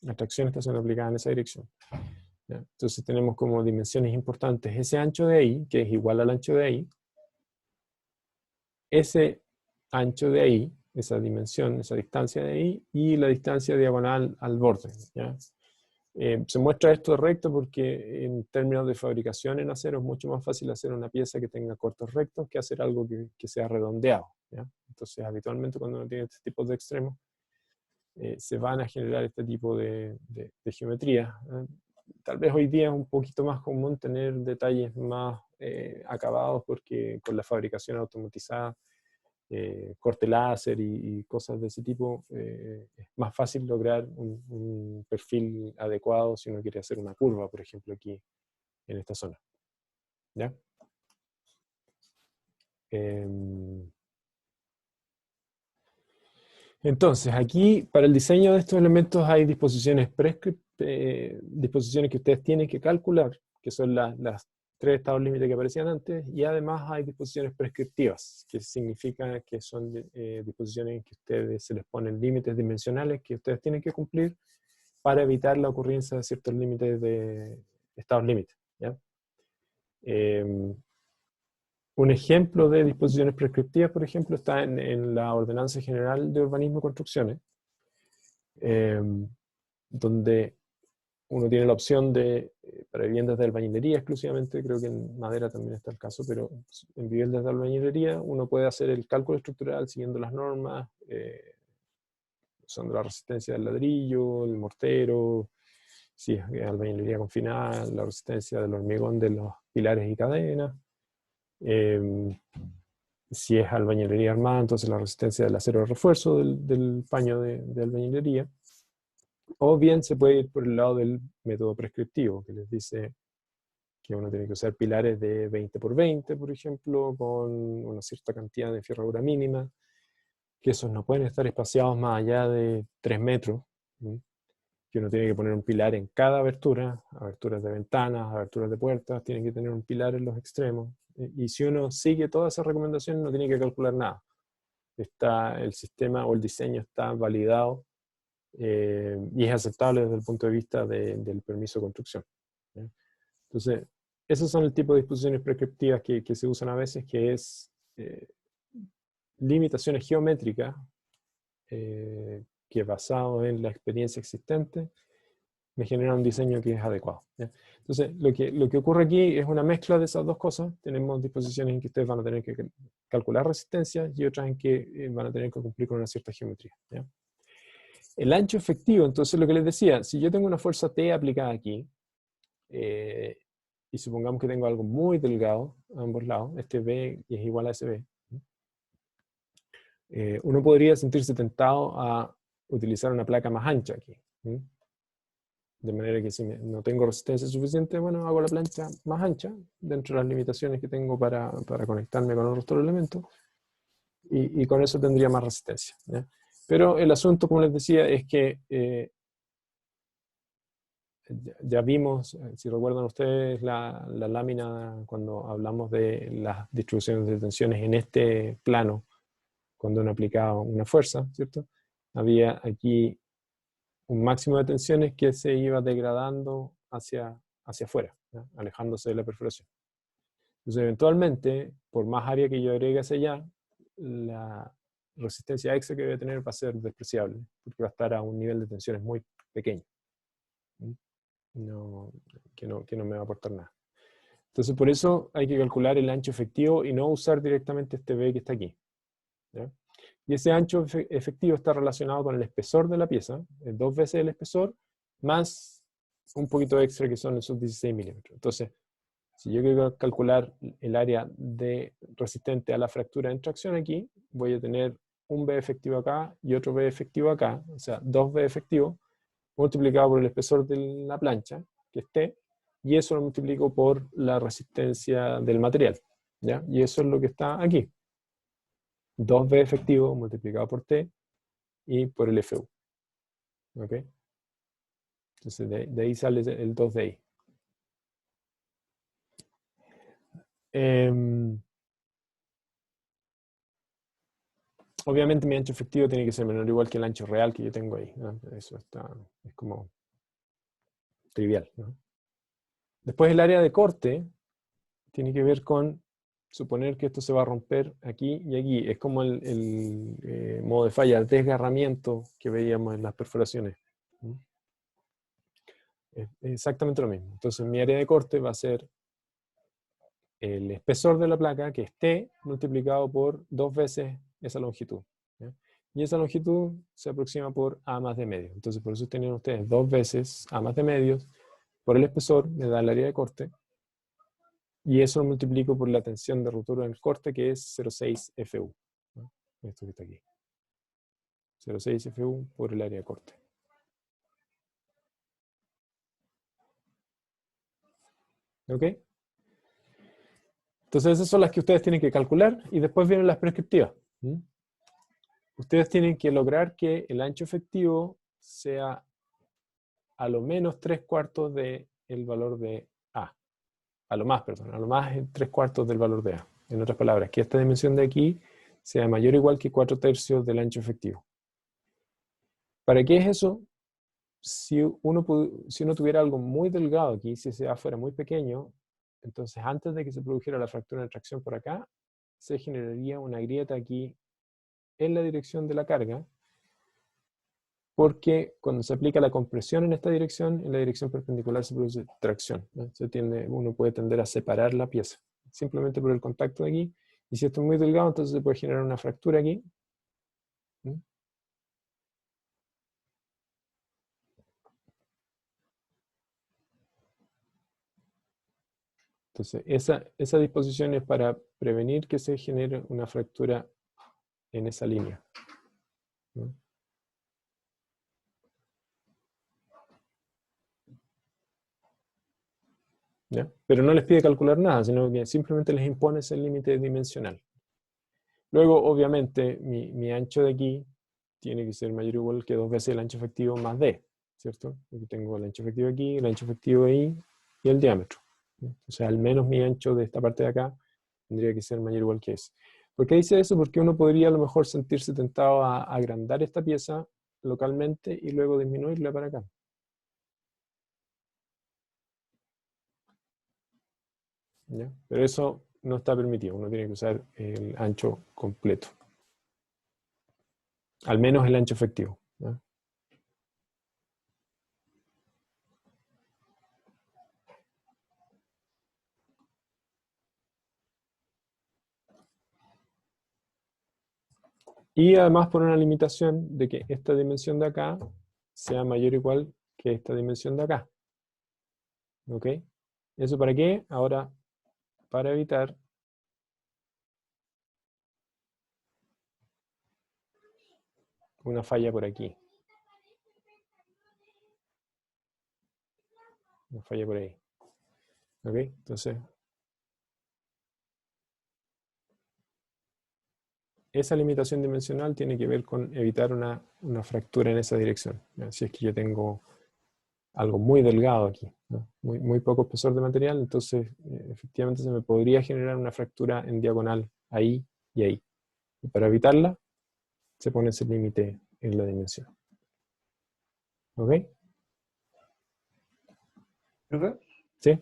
La tracción está siendo aplicada en esa dirección, ¿ya? Entonces tenemos como dimensiones importantes ese ancho de ahí, que es igual al ancho de ahí, ese ancho de ahí, esa dimensión, esa distancia de ahí, y la distancia diagonal al borde, ¿ya? Se muestra esto recto porque en términos de fabricación en acero es mucho más fácil hacer una pieza que tenga cortes rectos que hacer algo que sea redondeado, ¿ya? Entonces habitualmente cuando uno tiene este tipo de extremos se van a generar este tipo de geometría. Tal vez hoy día es un poquito más común tener detalles más acabados porque con la fabricación automatizada, corte láser y cosas de ese tipo, es más fácil lograr un perfil adecuado si uno quiere hacer una curva, por ejemplo, aquí en esta zona, ¿ya? Entonces, aquí para el diseño de estos elementos hay disposiciones disposiciones que ustedes tienen que calcular, que son las 3 estados límite que aparecían antes, y además hay disposiciones prescriptivas, que significa que son disposiciones en que ustedes se les ponen límites dimensionales que ustedes tienen que cumplir para evitar la ocurrencia de ciertos límites de estados límite, ¿ya? Un ejemplo de disposiciones prescriptivas, por ejemplo, está en la Ordenanza General de Urbanismo y Construcciones, donde uno tiene la opción de, para viviendas de albañilería exclusivamente, creo que en madera también está el caso, pero en viviendas de albañilería uno puede hacer el cálculo estructural siguiendo las normas, usando la resistencia del ladrillo, el mortero, si es albañilería confinada, la resistencia del hormigón de los pilares y cadenas. Si es albañilería armada, entonces la resistencia del acero de refuerzo del paño de albañilería. O bien se puede ir por el lado del método prescriptivo, que les dice que uno tiene que usar pilares de 20 por 20, por ejemplo, con una cierta cantidad de envergadura mínima, que esos no pueden estar espaciados más allá de 3 metros, ¿sí? Que uno tiene que poner un pilar en cada abertura, aberturas de ventanas, aberturas de puertas, tienen que tener un pilar en los extremos. Y si uno sigue todas esas recomendaciones, no tiene que calcular nada. El sistema o el diseño está validado y es aceptable desde el punto de vista del permiso de construcción, ¿sí? Entonces, esos son el tipo de disposiciones prescriptivas que se usan a veces, que es limitaciones geométricas que basado en la experiencia existente me genera un diseño que es adecuado, ¿ya? Entonces, lo que ocurre aquí es una mezcla de esas dos cosas. Tenemos disposiciones en que ustedes van a tener que calcular resistencia y otras en que van a tener que cumplir con una cierta geometría, ¿ya? El ancho efectivo, entonces lo que les decía, si yo tengo una fuerza T aplicada aquí, y supongamos que tengo algo muy delgado a ambos lados, este B es igual a ese B, uno podría sentirse tentado a utilizar una placa más ancha aquí. De manera que si no tengo resistencia suficiente, bueno, hago la plancha más ancha dentro de las limitaciones que tengo para conectarme con el resto de los elementos, y con eso tendría más resistencia, ¿ya? Pero el asunto, como les decía, es que ya vimos, si recuerdan ustedes, la lámina cuando hablamos de las distribuciones de tensiones en este plano, cuando uno aplicaba una fuerza, ¿cierto? Había aquí un máximo de tensiones que se iba degradando hacia afuera, ¿ya? Alejándose de la perforación. Entonces, eventualmente, por más área que yo agregue hacia allá, la resistencia extra que voy a tener va a ser despreciable, porque va a estar a un nivel de tensiones muy pequeño, que no me va a aportar nada. Entonces, por eso hay que calcular el ancho efectivo y no usar directamente este B que está aquí, ¿ya? Y ese ancho efectivo está relacionado con el espesor de la pieza, 2 veces el espesor, más un poquito extra que son esos 16 milímetros. Entonces, si yo quiero calcular el área resistente a la fractura en tracción aquí, voy a tener un B efectivo acá y otro B efectivo acá, o sea, 2 B efectivos, multiplicado por el espesor de la plancha, que es T, y eso lo multiplico por la resistencia del material, ¿ya? Y eso es lo que está aquí. 2B efectivo multiplicado por T y por el FU. ¿Ok? Entonces de ahí sale el 2DI. Obviamente mi ancho efectivo tiene que ser menor o igual que el ancho real que yo tengo ahí, ¿no? Eso es como trivial, ¿no? Después el área de corte tiene que ver con suponer que esto se va a romper aquí y aquí. Es como el modo de falla, el desgarramiento que veíamos en las perforaciones. Es exactamente lo mismo. Entonces mi área de corte va a ser el espesor de la placa, que es T, multiplicado por 2 veces esa longitud, ¿ya? Y esa longitud se aproxima por A más D medio. Entonces por eso tienen ustedes 2 veces A más D medios por el espesor, me da el área de corte, y eso lo multiplico por la tensión de rotura del corte, que es 0,6 FU, ¿no? Esto que está aquí. 0,6 FU por el área de corte. ¿Ok? Entonces esas son las que ustedes tienen que calcular, y después vienen las prescriptivas. Ustedes tienen que lograr que el ancho efectivo sea a lo menos 3/4 del valor de A. A lo más 3/4 del valor de A. En otras palabras, que esta dimensión de aquí sea mayor o igual que 4/3 del ancho efectivo. ¿Para qué es eso? Si uno tuviera algo muy delgado aquí, si ese A fuera muy pequeño, entonces antes de que se produjera la fractura de tracción por acá, se generaría una grieta aquí en la dirección de la carga, porque cuando se aplica la compresión en esta dirección, en la dirección perpendicular se produce tracción, ¿no? Uno puede tender a separar la pieza, simplemente por el contacto de aquí, y si esto es muy delgado, entonces se puede generar una fractura aquí, ¿no? Entonces, esa disposición es para prevenir que se genere una fractura en esa línea, ¿no? ¿Ya? Pero no les pide calcular nada, sino que simplemente les impone ese límite dimensional. Luego, obviamente, mi ancho de aquí tiene que ser mayor o igual que 2 veces el ancho efectivo más D, ¿cierto? Porque tengo el ancho efectivo aquí, el ancho efectivo ahí y el diámetro, ¿no? O sea, al menos mi ancho de esta parte de acá tendría que ser mayor o igual que ese. ¿Por qué dice eso? Porque uno podría a lo mejor sentirse tentado a agrandar esta pieza localmente y luego disminuirla para acá. ¿Ya? Pero eso no está permitido, uno tiene que usar el ancho completo. Al menos el ancho efectivo, ¿ya? Y además por una limitación de que esta dimensión de acá sea mayor o igual que esta dimensión de acá. ¿Ok? ¿Eso para qué? Ahora, para evitar una falla por aquí. me fallé por ahí. ¿Ok? Entonces, esa limitación dimensional tiene que ver con evitar una fractura en esa dirección. ¿Ya? Si es que yo tengo algo muy delgado aquí, ¿no? Muy poco espesor de material, entonces efectivamente se me podría generar una fractura en diagonal ahí y ahí. Y para evitarla, se pone ese límite en la dimensión. ¿Ok? ¿Profe? ¿Sí?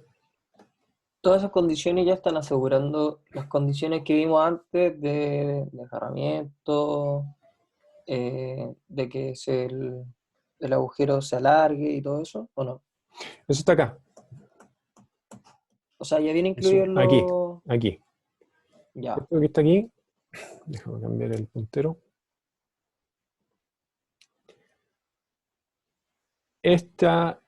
Todas esas condiciones ya están asegurando las condiciones que vimos antes de desgarramiento, de que el agujero se alargue y todo eso, ¿o no? Eso está acá. O sea, ya viene Eso, incluido en aquí, los... aquí. Ya, Esto que está aquí, déjame cambiar el puntero. Esta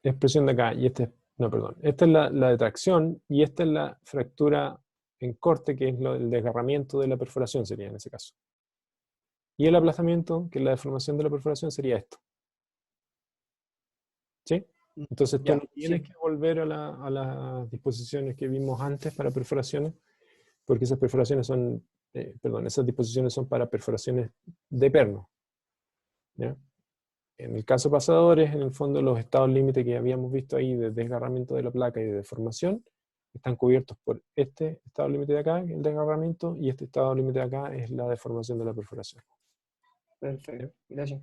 expresión de acá y no, perdón. Esta es la de tracción y esta es la fractura en corte, que es el desgarramiento de la perforación, sería en ese caso. Y el aplastamiento, que es la deformación de la perforación, sería esto. ¿Sí? Entonces tú ya, no tienes sí. que volver a las disposiciones que vimos antes para perforaciones, porque esas perforaciones son, perdón, esas disposiciones son para perforaciones de perno. ¿Ya? En el caso pasadores, en el fondo los estados límite que habíamos visto ahí de desgarramiento de la placa y de deformación están cubiertos por este estado límite de acá, el desgarramiento, y este estado límite de acá es la deformación de la perforación. Perfecto, gracias.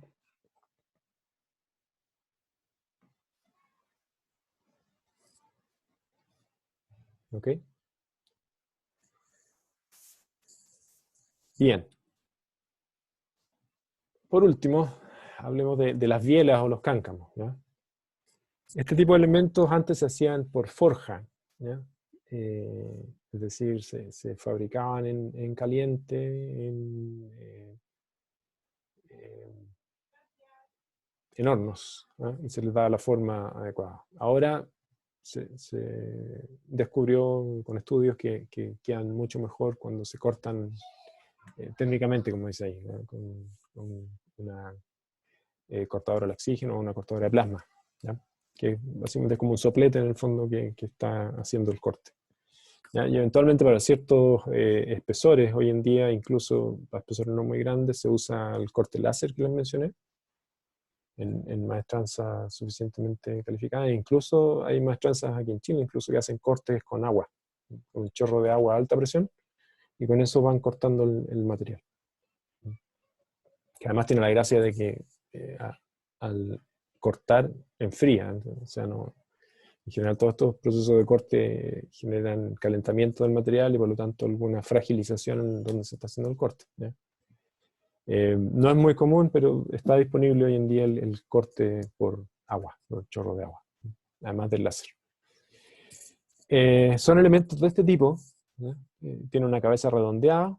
¿Ok? Bien. Por último, hablemos de las bielas o los cáncamos. ¿Ya? Este tipo de elementos antes se hacían por forja. ¿Ya? Es decir, se fabricaban en caliente, en hornos, ¿no? Y se les daba la forma adecuada. Ahora se descubrió con estudios que quedan mucho mejor cuando se cortan técnicamente, como dice ahí, ¿no? Con una cortadora de oxígeno o una cortadora de plasma, ¿ya? Que básicamente es como un soplete en el fondo que está haciendo el corte. ¿Ya? Y eventualmente para ciertos espesores, hoy en día, incluso para espesores no muy grandes, se usa el corte láser que les mencioné, en maestranzas suficientemente calificadas. E incluso hay maestranzas aquí en Chile, incluso que hacen cortes con agua, con un chorro de agua a alta presión, y con eso van cortando el material. Que además tiene la gracia de que al cortar enfría, o sea, no, en general todos estos procesos de corte generan calentamiento del material y por lo tanto alguna fragilización en donde se está haciendo el corte, ¿ya? No es muy común, pero está disponible hoy en día el corte por agua, por chorro de agua, además del láser. Son elementos de este tipo, ¿ya? Tiene una cabeza redondeada,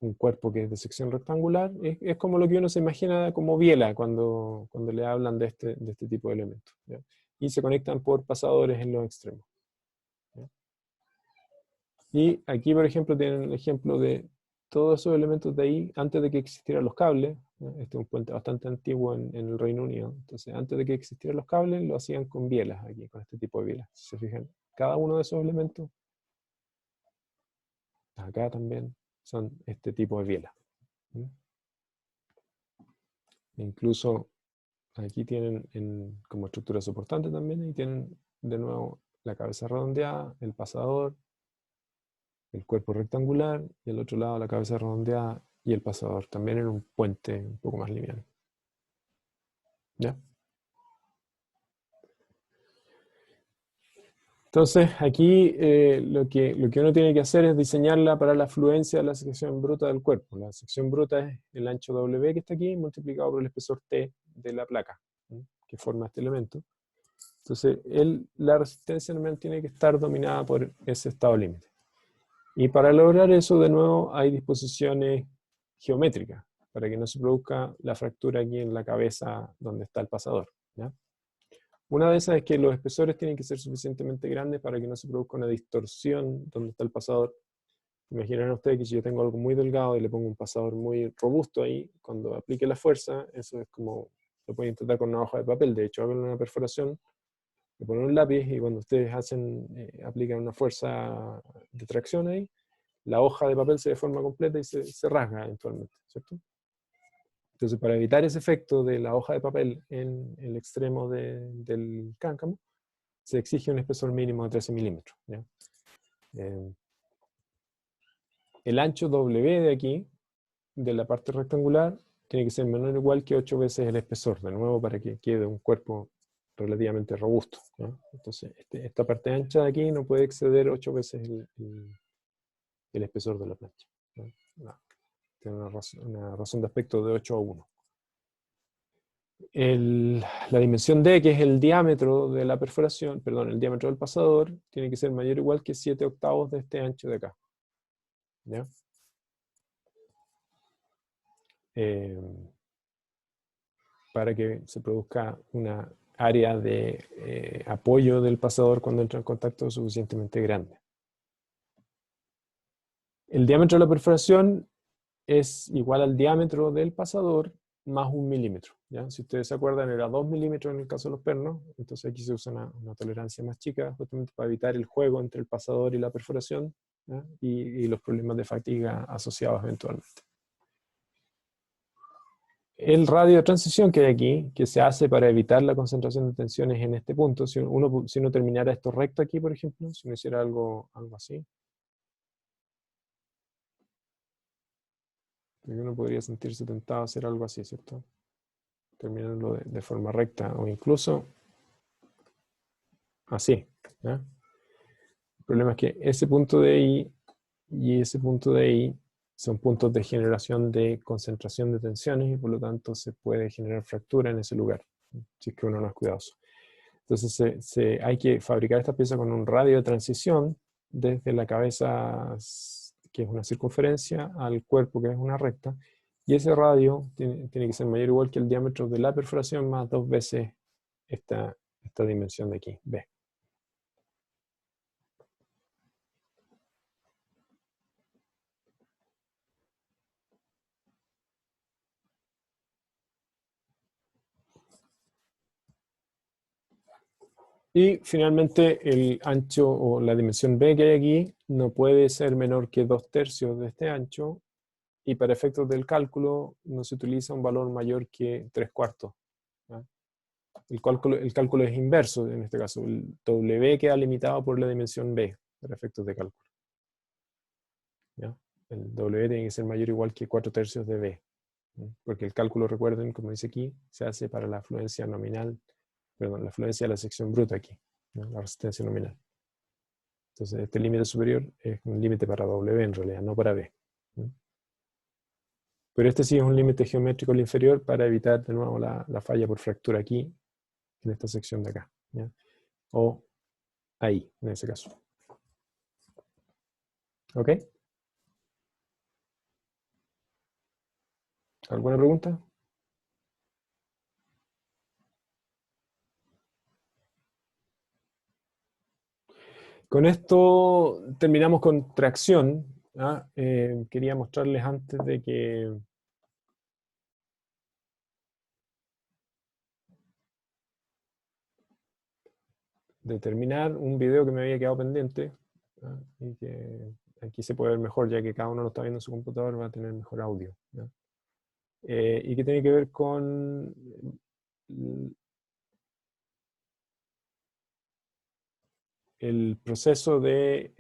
un cuerpo que es de sección rectangular, es como lo que uno se imagina como biela cuando le hablan de este tipo de elementos, ¿ya? Y se conectan por pasadores en los extremos, ¿ya? Y aquí, por ejemplo, tienen el ejemplo de todos esos elementos de ahí, antes de que existieran los cables. Este es un puente bastante antiguo en el Reino Unido. Entonces, antes de que existieran los cables, lo hacían con bielas aquí, con este tipo de bielas. Si se fijan, cada uno de esos elementos, acá también, son este tipo de bielas. Incluso aquí tienen como estructura soportante también, y tienen de nuevo la cabeza redondeada, el pasador, el cuerpo rectangular, y al otro lado la cabeza redondeada y el pasador, también en un puente un poco más liviano. ¿Ya? Entonces, aquí lo que uno tiene que hacer es diseñarla para la fluencia de la sección bruta del cuerpo. La sección bruta es el ancho W que está aquí, multiplicado por el espesor T de la placa, ¿sí? Que forma este elemento. Entonces, la resistencia normal tiene que estar dominada por ese estado límite. Y para lograr eso, de nuevo, hay disposiciones geométricas, para que no se produzca la fractura aquí en la cabeza donde está el pasador, ¿ya? Una de esas es que los espesores tienen que ser suficientemente grandes para que no se produzca una distorsión donde está el pasador. Imaginen ustedes que si yo tengo algo muy delgado y le pongo un pasador muy robusto ahí, cuando aplique la fuerza, eso es como, lo pueden intentar con una hoja de papel. De hecho, hagan una perforación Le ponen un lápiz y cuando ustedes aplican una fuerza de tracción ahí, la hoja de papel se deforma completa y se rasga eventualmente, ¿cierto? Entonces, para evitar ese efecto de la hoja de papel en el extremo del cáncamo, se exige un espesor mínimo de 13 milímetros. ¿Ya? El ancho W de aquí, de la parte rectangular, tiene que ser menor o igual que 8 veces el espesor, de nuevo, para que quede un cuerpo relativamente robusto. ¿Ya? Entonces, esta parte ancha de aquí no puede exceder 8 veces el espesor de la plancha. ¿Ya? No, tiene una razón de aspecto de 8:1. La dimensión D, que es el diámetro de la perforación, perdón, el diámetro del pasador, tiene que ser mayor o igual que 7/8 de este ancho de acá. ¿Ya? Para que se produzca una área de apoyo del pasador cuando entra en contacto suficientemente grande. El diámetro de la perforación es igual al diámetro del pasador más 1 milímetro. ¿Ya? Si ustedes se acuerdan, era 2 milímetros en el caso de los pernos, entonces aquí se usa una tolerancia más chica, justamente para evitar el juego entre el pasador y la perforación, ¿ya? Y los problemas de fatiga asociados eventualmente. El radio de transición que hay aquí, que se hace para evitar la concentración de tensiones en este punto, si uno terminara esto recto aquí, por ejemplo, si uno hiciera algo así, uno podría sentirse tentado a hacer algo así, ¿cierto? Terminarlo de forma recta o incluso así. ¿Ya? El problema es que ese punto de ahí y ese punto de ahí son puntos de generación de concentración de tensiones y por lo tanto se puede generar fractura en ese lugar, si es que uno no es cuidadoso. Entonces hay que fabricar esta pieza con un radio de transición desde la cabeza, que es una circunferencia, al cuerpo, que es una recta, y ese radio tiene que ser mayor o igual que el diámetro de la perforación más 2 veces esta dimensión de aquí, B. Y finalmente el ancho o la dimensión B que hay aquí no puede ser menor que 2/3 de este ancho, y para efectos del cálculo no se utiliza un valor mayor que 3/4. ¿Ya? El cálculo es inverso en este caso. El W queda limitado por la dimensión B para efectos de cálculo. ¿Ya? El W tiene que ser mayor o igual que 4/3 de B. ¿Ya? Porque el cálculo, recuerden, como dice aquí, se hace para la afluencia nominal, perdón, la afluencia de la sección bruta aquí, ¿no? La resistencia nominal. Entonces, este límite superior es un límite para W en realidad, no para B. ¿No? Pero este sí es un límite geométrico al inferior para evitar de nuevo la falla por fractura aquí, en esta sección de acá. ¿Ya? O ahí, en ese caso. ¿Ok? ¿Alguna pregunta? Con esto terminamos con tracción. ¿Ah? Quería mostrarles antes de terminar un video que me había quedado pendiente, ¿ah? Y que aquí se puede ver mejor, ya que cada uno lo está viendo en su computador, va a tener mejor audio. ¿Ya? Y que tiene que ver con el proceso de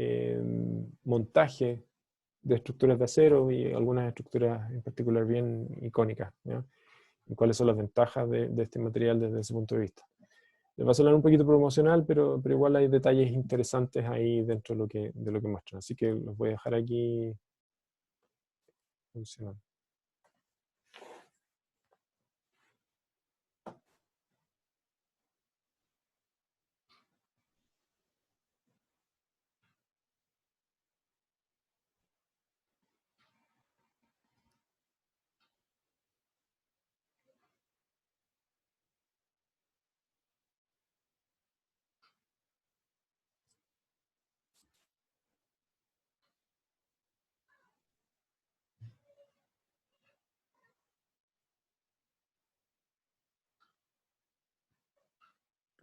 montaje de estructuras de acero y algunas estructuras en particular bien icónicas, ¿ya? Y cuáles son las ventajas de este material desde ese punto de vista. Les va a sonar un poquito promocional, pero igual hay detalles interesantes ahí dentro de lo que muestran. Así que los voy a dejar aquí funcionando.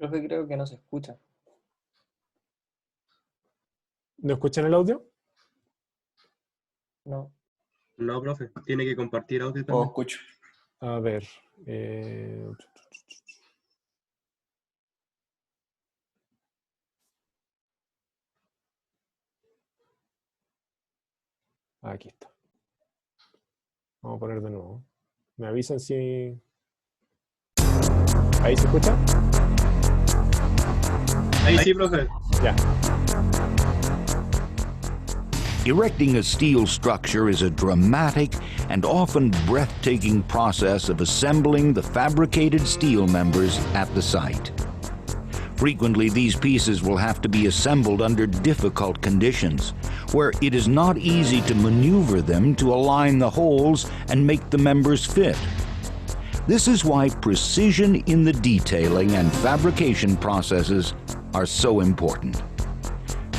Profe, creo que no se escucha. ¿No escuchan el audio? No. No, profe, tiene que compartir audio Oh, también. escucho. A ver. Aquí está. Vamos a poner de nuevo. ¿Me avisan si... ¿Ahí se escucha? Ahí sí, profe. Ya. Erecting a steel structure is a dramatic and often breathtaking process of assembling the fabricated steel members at the site. Frequently, these pieces will have to be assembled under difficult conditions, where it is not easy to maneuver them to align the holes and make the members fit. This is why precision in the detailing and fabrication processes are so important.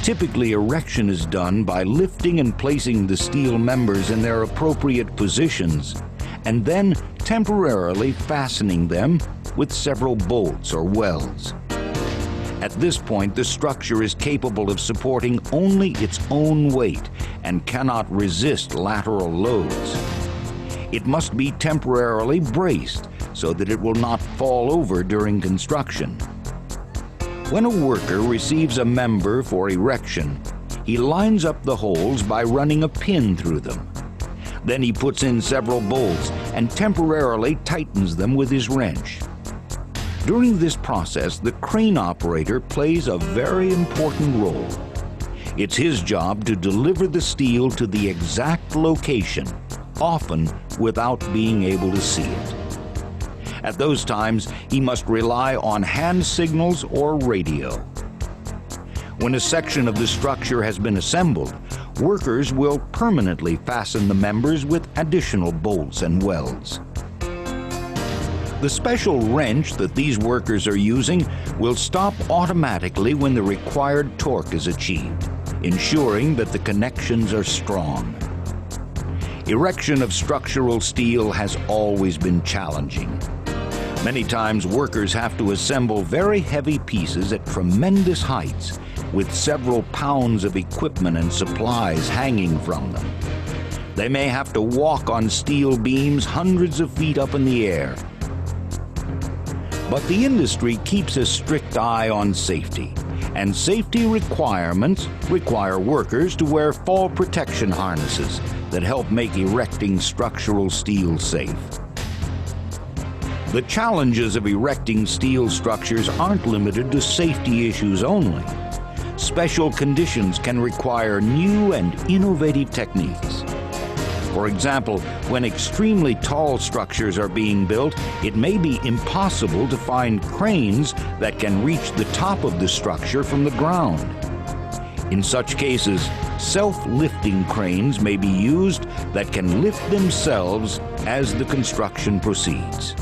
Typically, erection is done by lifting and placing the steel members in their appropriate positions, and then temporarily fastening them with several bolts or welds. At this point, the structure is capable of supporting only its own weight and cannot resist lateral loads. It must be temporarily braced so that it will not fall over during construction. When a worker receives a member for erection, he lines up the holes by running a pin through them. Then he puts in several bolts and temporarily tightens them with his wrench. During this process, the crane operator plays a very important role. It's his job to deliver the steel to the exact location, often without being able to see it. At those times, he must rely on hand signals or radio. When a section of the structure has been assembled, workers will permanently fasten the members with additional bolts and welds. The special wrench that these workers are using will stop automatically when the required torque is achieved, ensuring that the connections are strong. Erection of structural steel has always been challenging. Many times workers have to assemble very heavy pieces at tremendous heights, with several pounds of equipment and supplies hanging from them. They may have to walk on steel beams hundreds of feet up in the air. But the industry keeps a strict eye on safety, and safety requirements require workers to wear fall protection harnesses that help make erecting structural steel safe. The challenges of erecting steel structures aren't limited to safety issues only. Special conditions can require new and innovative techniques. For example, when extremely tall structures are being built, it may be impossible to find cranes that can reach the top of the structure from the ground. In such cases, self-lifting cranes may be used that can lift themselves as the construction proceeds.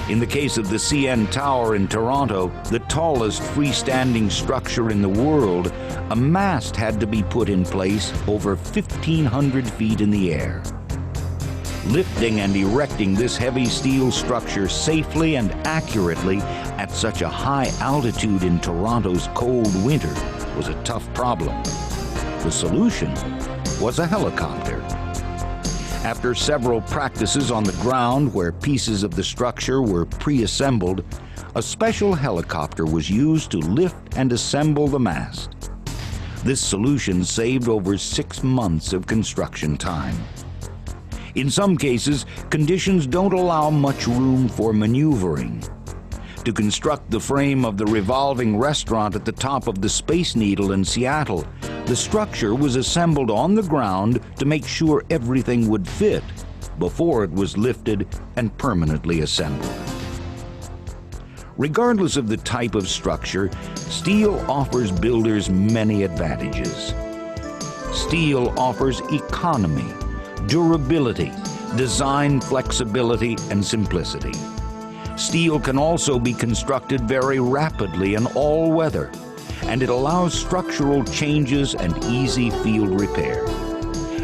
In the case of the CN Tower in Toronto, the tallest freestanding structure in the world, a mast had to be put in place over 1,500 feet in the air. Lifting and erecting this heavy steel structure safely and accurately at such a high altitude in Toronto's cold winter was a tough problem. The solution was a helicopter. After several practices on the ground where pieces of the structure were pre-assembled, a special helicopter was used to lift and assemble the mast. This solution saved over 6 months of construction time. In some cases, conditions don't allow much room for maneuvering. To construct the frame of the revolving restaurant at the top of the Space Needle in Seattle, the structure was assembled on the ground to make sure everything would fit before it was lifted and permanently assembled. Regardless of the type of structure, steel offers builders many advantages. Steel offers economy, durability, design flexibility, and simplicity. Steel can also be constructed very rapidly in all weather, and it allows structural changes and easy field repair.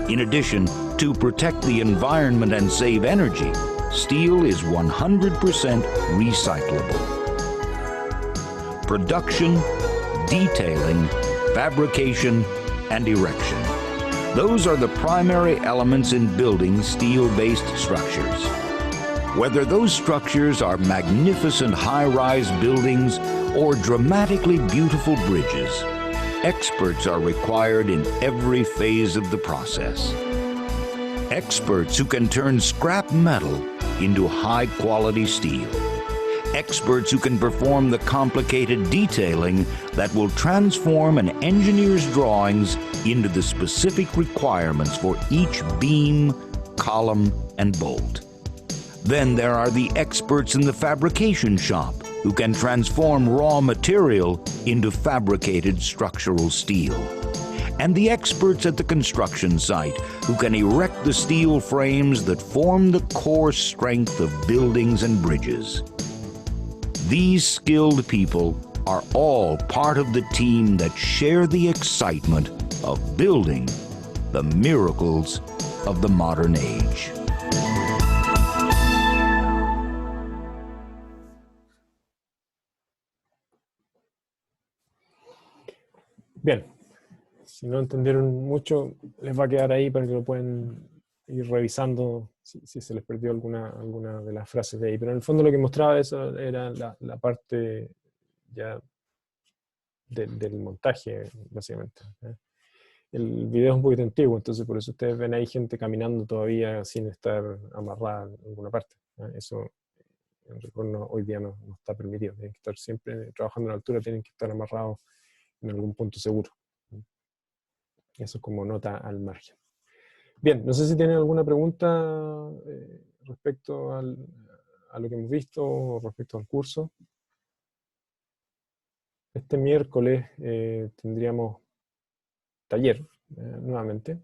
In addition, to protect the environment and save energy, steel is 100% recyclable. production, detailing, fabrication, and erection. Those are the primary elements in building steel-based structures. Whether those structures are magnificent high-rise buildings or dramatically beautiful bridges, experts are required in every phase of the process. Experts who can turn scrap metal into high-quality steel. Experts who can perform the complicated detailing that will transform an engineer's drawings into the specific requirements for each beam, column, and bolt. Then there are the experts in the fabrication shop who can transform raw material into fabricated structural steel. And the experts at the construction site who can erect the steel frames that form the core strength of buildings and bridges. These skilled people are all part of the team that share the excitement of building the miracles of the modern age. Bien, si no entendieron mucho, les va a quedar ahí para que lo puedan ir revisando si se les perdió alguna de las frases de ahí. Pero en el fondo lo que mostraba eso era la parte ya del montaje, básicamente. El video es un poquito antiguo, entonces por eso ustedes ven ahí gente caminando todavía sin estar amarrada en alguna parte. Eso en rigor hoy día no está permitido. Tienen que estar siempre trabajando a la altura, tienen que estar amarrados en algún punto seguro. Eso es como nota al margen. Bien, no sé si tienen alguna pregunta respecto a lo que hemos visto o respecto al curso. Este miércoles tendríamos taller nuevamente.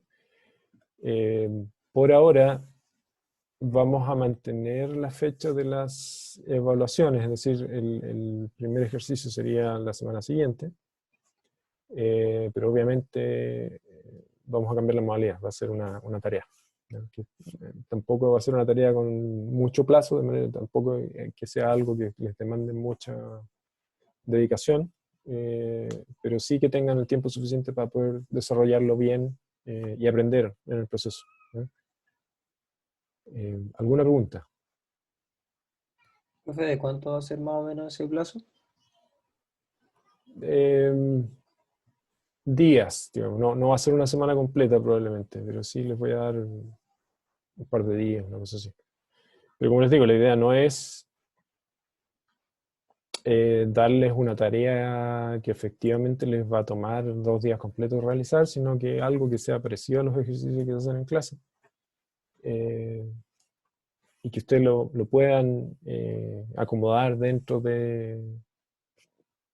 Por ahora vamos a mantener la fecha de las evaluaciones, es decir, el primer ejercicio sería la semana siguiente. Pero obviamente vamos a cambiar la modalidad, va a ser una tarea. Tampoco va a ser una tarea con mucho plazo, de manera tampoco que sea algo que les demande mucha dedicación, pero sí que tengan el tiempo suficiente para poder desarrollarlo bien y aprender en el proceso. ¿Alguna pregunta? Profe, ¿de cuánto va a ser más o menos ese plazo? Días, digamos. No va a ser una semana completa probablemente, pero sí les voy a dar un par de días, una cosa así. Pero como les digo, la idea no es darles una tarea que efectivamente les va a tomar 2 días completos realizar, sino que algo que sea parecido a los ejercicios que se hacen en clase. Y que ustedes lo puedan acomodar dentro de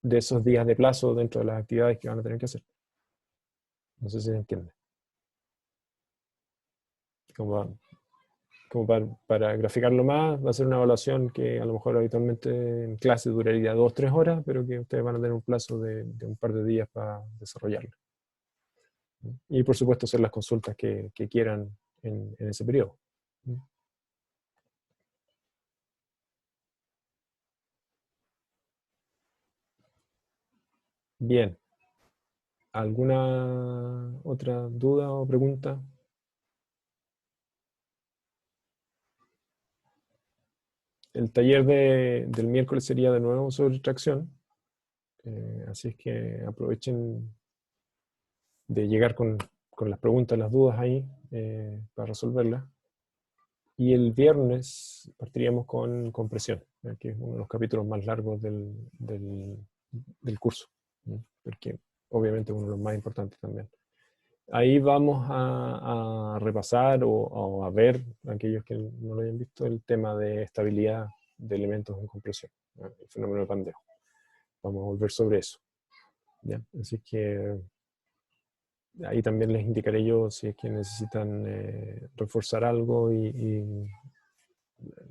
esos días de plazo, dentro de las actividades que van a tener que hacer. No sé si se entiende. Como para graficarlo más, va a ser una evaluación que a lo mejor habitualmente en clase duraría 2 o 3 horas, pero que ustedes van a tener un plazo de un par de días para desarrollarlo. Y por supuesto hacer las consultas que quieran en ese periodo. Bien. ¿Alguna otra duda o pregunta? El taller del miércoles sería de nuevo sobre tracción. Así es que aprovechen de llegar con las preguntas, las dudas ahí para resolverlas. Y el viernes partiríamos con compresión, que es uno de los capítulos más largos del curso, porque obviamente es uno de los más importantes también. Ahí vamos a repasar o a ver, aquellos que no lo hayan visto, el tema de estabilidad de elementos en compresión, el fenómeno de pandeo. Vamos a volver sobre eso. ¿Ya? Así que ahí también les indicaré yo si es que necesitan reforzar algo y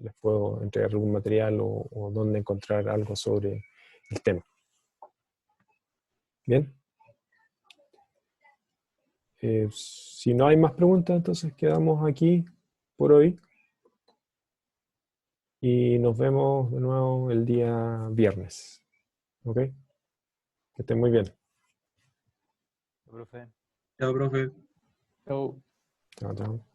les puedo entregar algún material o dónde encontrar algo sobre el tema. ¿Bien? Si no hay más preguntas, entonces quedamos aquí por hoy. Y nos vemos de nuevo el día viernes. ¿Ok? Que estén muy bien. Profe. Chao, profe. Chau. Chao, chao.